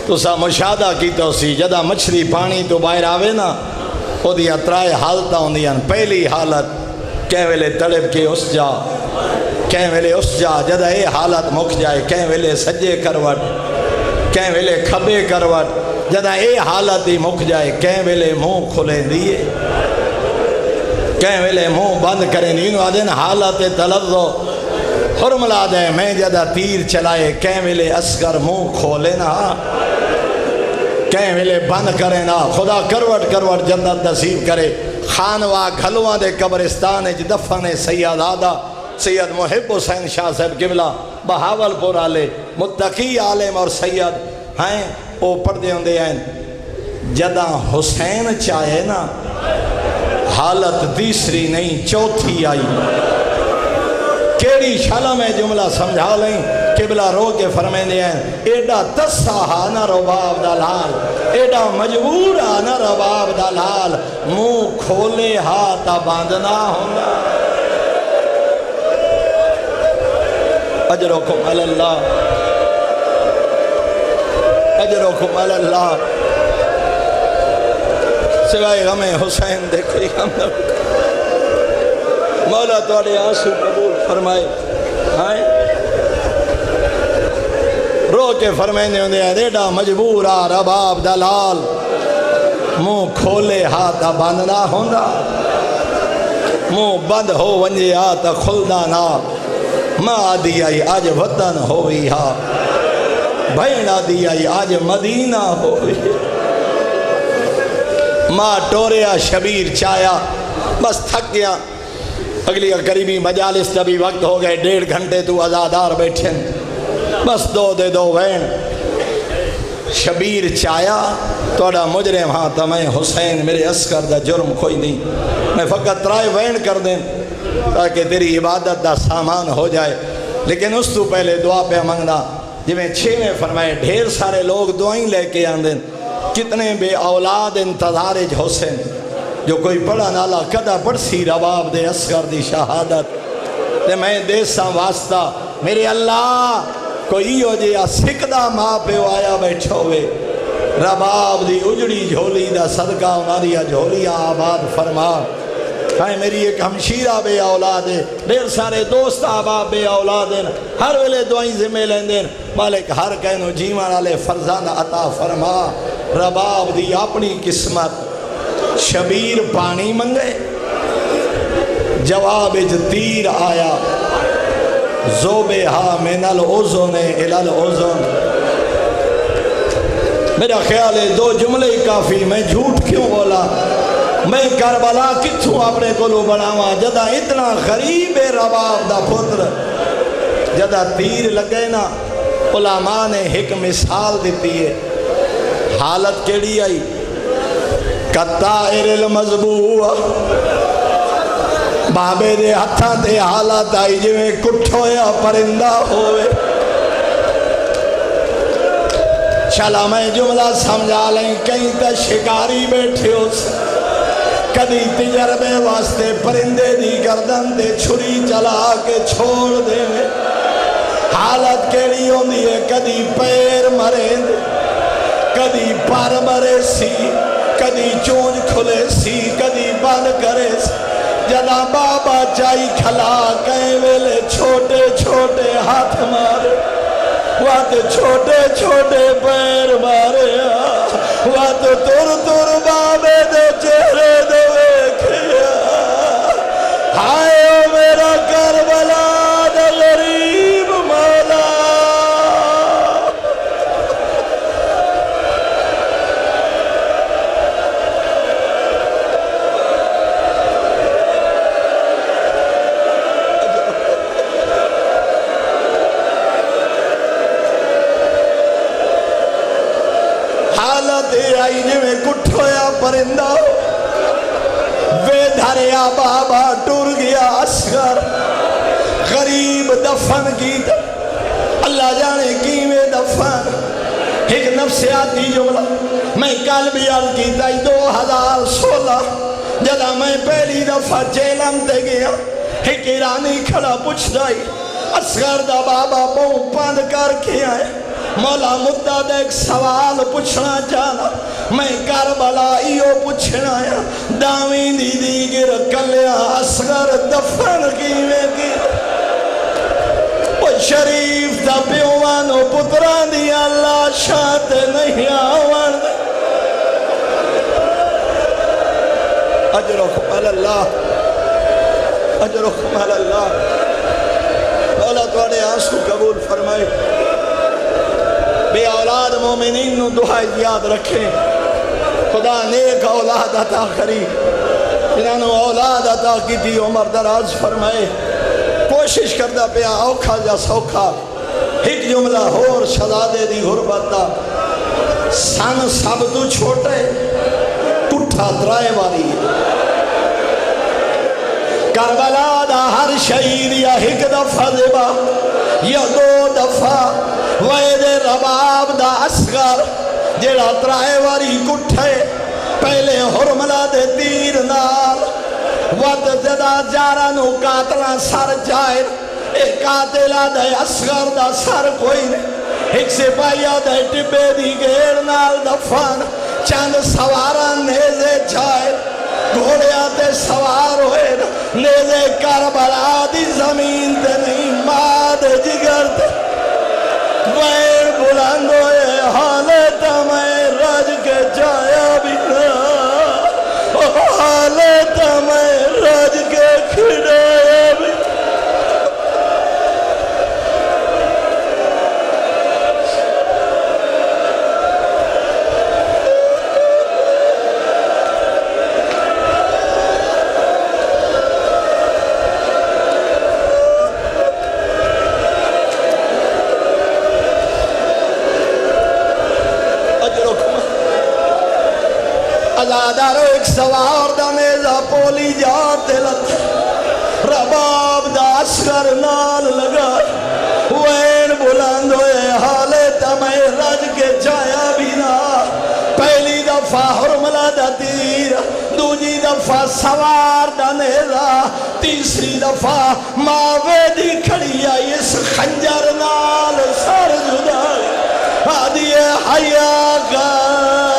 Speaker 2: تو سا مشاہدہ کی تو سی جدہ مچھری پانی تو باہر آوے نا وہ دیا ترائے حالتہ ہوندیاں پہلی حالت کہیں ویلے تڑپ کے اس جا کہیں ویلے اس جا جدہ اے حالت مک جائے کہیں ویلے سجے کروٹ کہیں ویلے کھبے کروٹ جدہ اے حالت ہی مک جائے کہیں ویلے منہ کھلیں دیئے کہیں ویلے منہ بند کریں دیئے آدھیں حالت تلذو حرملا دے میں جدہ تیر چلائے کہیں ویلے اصغر منہ کھولے نا کہیں ویلے بند کریں نا خدا کروٹ کروٹ جنت نصیب کرے خانواں گھلواں دے قبرستان اچ دفن سید آدھا سید محب حسین شاہ صاحب قبلہ بہاول پور آلے متقی عالم اور سید ہیں وہ پڑھ دے ہوندے ہیں جدہ حسین چاہے نا حالت تیسری نہیں چوتھی آئی کیڑی شالہ میں جملہ سمجھا لیں قبلہ رو کے فرمائیں دے ہیں ایڈا تساہا نہ رباب دلال ایڈا مجبور نہ رباب دلال منہ کھولے ہاتھا باندھنا ہونا اجرکم اللہ اجرکم اللہ سوائے غم حسین دے کوئی غم نہ مولا توڑے آنسو قبول فرمائے رو کے فرمائنے ہوندے ہیں دیڑا مجبورا رباب دلال منہ کھولے ہاتھا باندھنا ہوندہ منہ بند ہو ونجے ہاتھا کھلنا نا ماں آدھی آئی آج وطن ہوئی ہا بھین آدھی آئی آج مدینہ ہوئی ماں ٹوریا شبیر چایا بس تھک گیا اگلی قریبی مجالس جبھی وقت ہو گئے 1.5 گھنٹے تو آزادار بیٹھیں بس دو دے دو وین شبیر چایا توڑا مجرم ہاں تمہیں حسین میرے اصغر دا جرم کوئی نہیں میں فقط ترائے وین کر دیں تاکہ تیری عبادت دا سامان ہو جائے لیکن اس تو پہلے دعا پہ منگنا جی میں 6 میں فرمائے ڈھیر سارے لوگ دعائیں لے کے آندیں کتنے بے اولاد انتظار حسین جو کوئی پڑھا نالا کدا پڑھ سی رباب دے اصغر دی شہادت تے میں دیساں واسطہ میرے اللہ کوئی ہو جیا سکدہ ماں پہ آیا بیٹھو ہوئے رباب دی اجڑی جھولی دا صدقہ انہاریا جھولیا آباد فرما میری ایک ہمشیرہ بے اولاد ہے ڈھیر سارے دوست آباب بے اولاد ہیں ہر ویلے دعائیں ذمہ لیندیں مالک ہر کہنو جیمان والے فرزان عطا فرما رباب دی اپنی قسمت شبیر پانی منگے جواب تیر آیا زوبہا من العزن الى العزن میرا خیال ہے 2 جملے کافی میں جھوٹ کیوں بولا میں کربلا کتھوں اپنے کلو بناوا جدہ اتنا غریب رباب دا پتر جدہ تیر لگے نا علماء نے ایک مثال دیتی ہے حالت کیڑی آئی کتائر المذبوح بابے دے ہتھاں تے حالت آئی جو میں کٹھویا پرندہ ہوئے چلا میں جملہ سمجھا لیں کہیں تا شکاری بیٹھے ہو کدی تجربے واسطے پرندے دی گردن دے چھری چلا کے چھوڑ دے حالت کیڑی ہوندی ہے کدی پیر مرے کدی پر مرے سی کدی چونج کھلے سی کدی بند کرے سی جنا بابا چائی کھلا کہیں ویلے چھوٹے چھوٹے ہاتھ مارے وہاں چھوٹے چھوٹے پیر مارے وہاں تر بابے دے چہرے دے ویکھیا ہائے او میرا کربلا دا غریب مولا تے آئی جویں کٹھویا پرندہ وے دھریا بابا ٹور گیا اصغر غریب دفن کی اللہ جانے کی میں دفن ایک نفسیاتی جملہ میں کل بھی عرض کی تائی 2016 جدا میں پہلی دفعہ جیلم تے گیا ایک ایرانی کھڑا پوچھ دائی اصغر دا بابا بہو پاند کر کے آئے مولا مدد ایک سوال پوچھنا چاہنا میں کربلا ایو پوچھنا آیا داویں دی دیگر کلیا اصغر دفن کی میں کی وہ شریف تا پیوانو پتران دی اللہ شاہت نہیں آوان اجرکم اللہ اجرکم اللہ مولا توڑے آنسو قبول فرمائے بے اولاد مومنین نو دعائی یاد رکھیں خدا نیک اولاد عطا کری جنہاں نو اولاد عطا کی تھی عمر دراز فرمائے کوشش کردہ پیا اوکھا جا سوکھا ایک جملہ ہور شہزادے دی غربت دا سن سب تو چھوٹے کٹھا درائے واری کربلا دا ہر شہید یا ایک دفعہ زبا یا 2 دفعہ وید رباب دا اصغر جیڑا ترائے واری کٹھے پہلے حرملہ دے تیر نال ود زدہ جارانو قاتلہ سر جائر ایک قاتلہ دے اصغر دا سر کوئی نہیں ایک سپاہیہ دے ٹبے دی گیر نال دفن چند سواران نیزے جائر گھوڑے آتے سوار ہوئے نیزے کربلا دی زمین تے نہیں ماد جگر تے ویر بلند ہوئے حالت میں رج کے جایا بھی نہ حالت میں رج کے کھڑایا بھی ازادارو ایک سوار دا نیزہ پولی جاتے لتے رباب دا اصغر نال لگا وین بلند ہوئے حالت میں رج کے جایا بھی نہ پہلی دفعہ حرملہ دا تیر دوجی دفعہ سوار دا نیزہ تیسری دفعہ ماوے دی کھڑی آئی اس خنجر نال سر جدا آدھی حیاء کا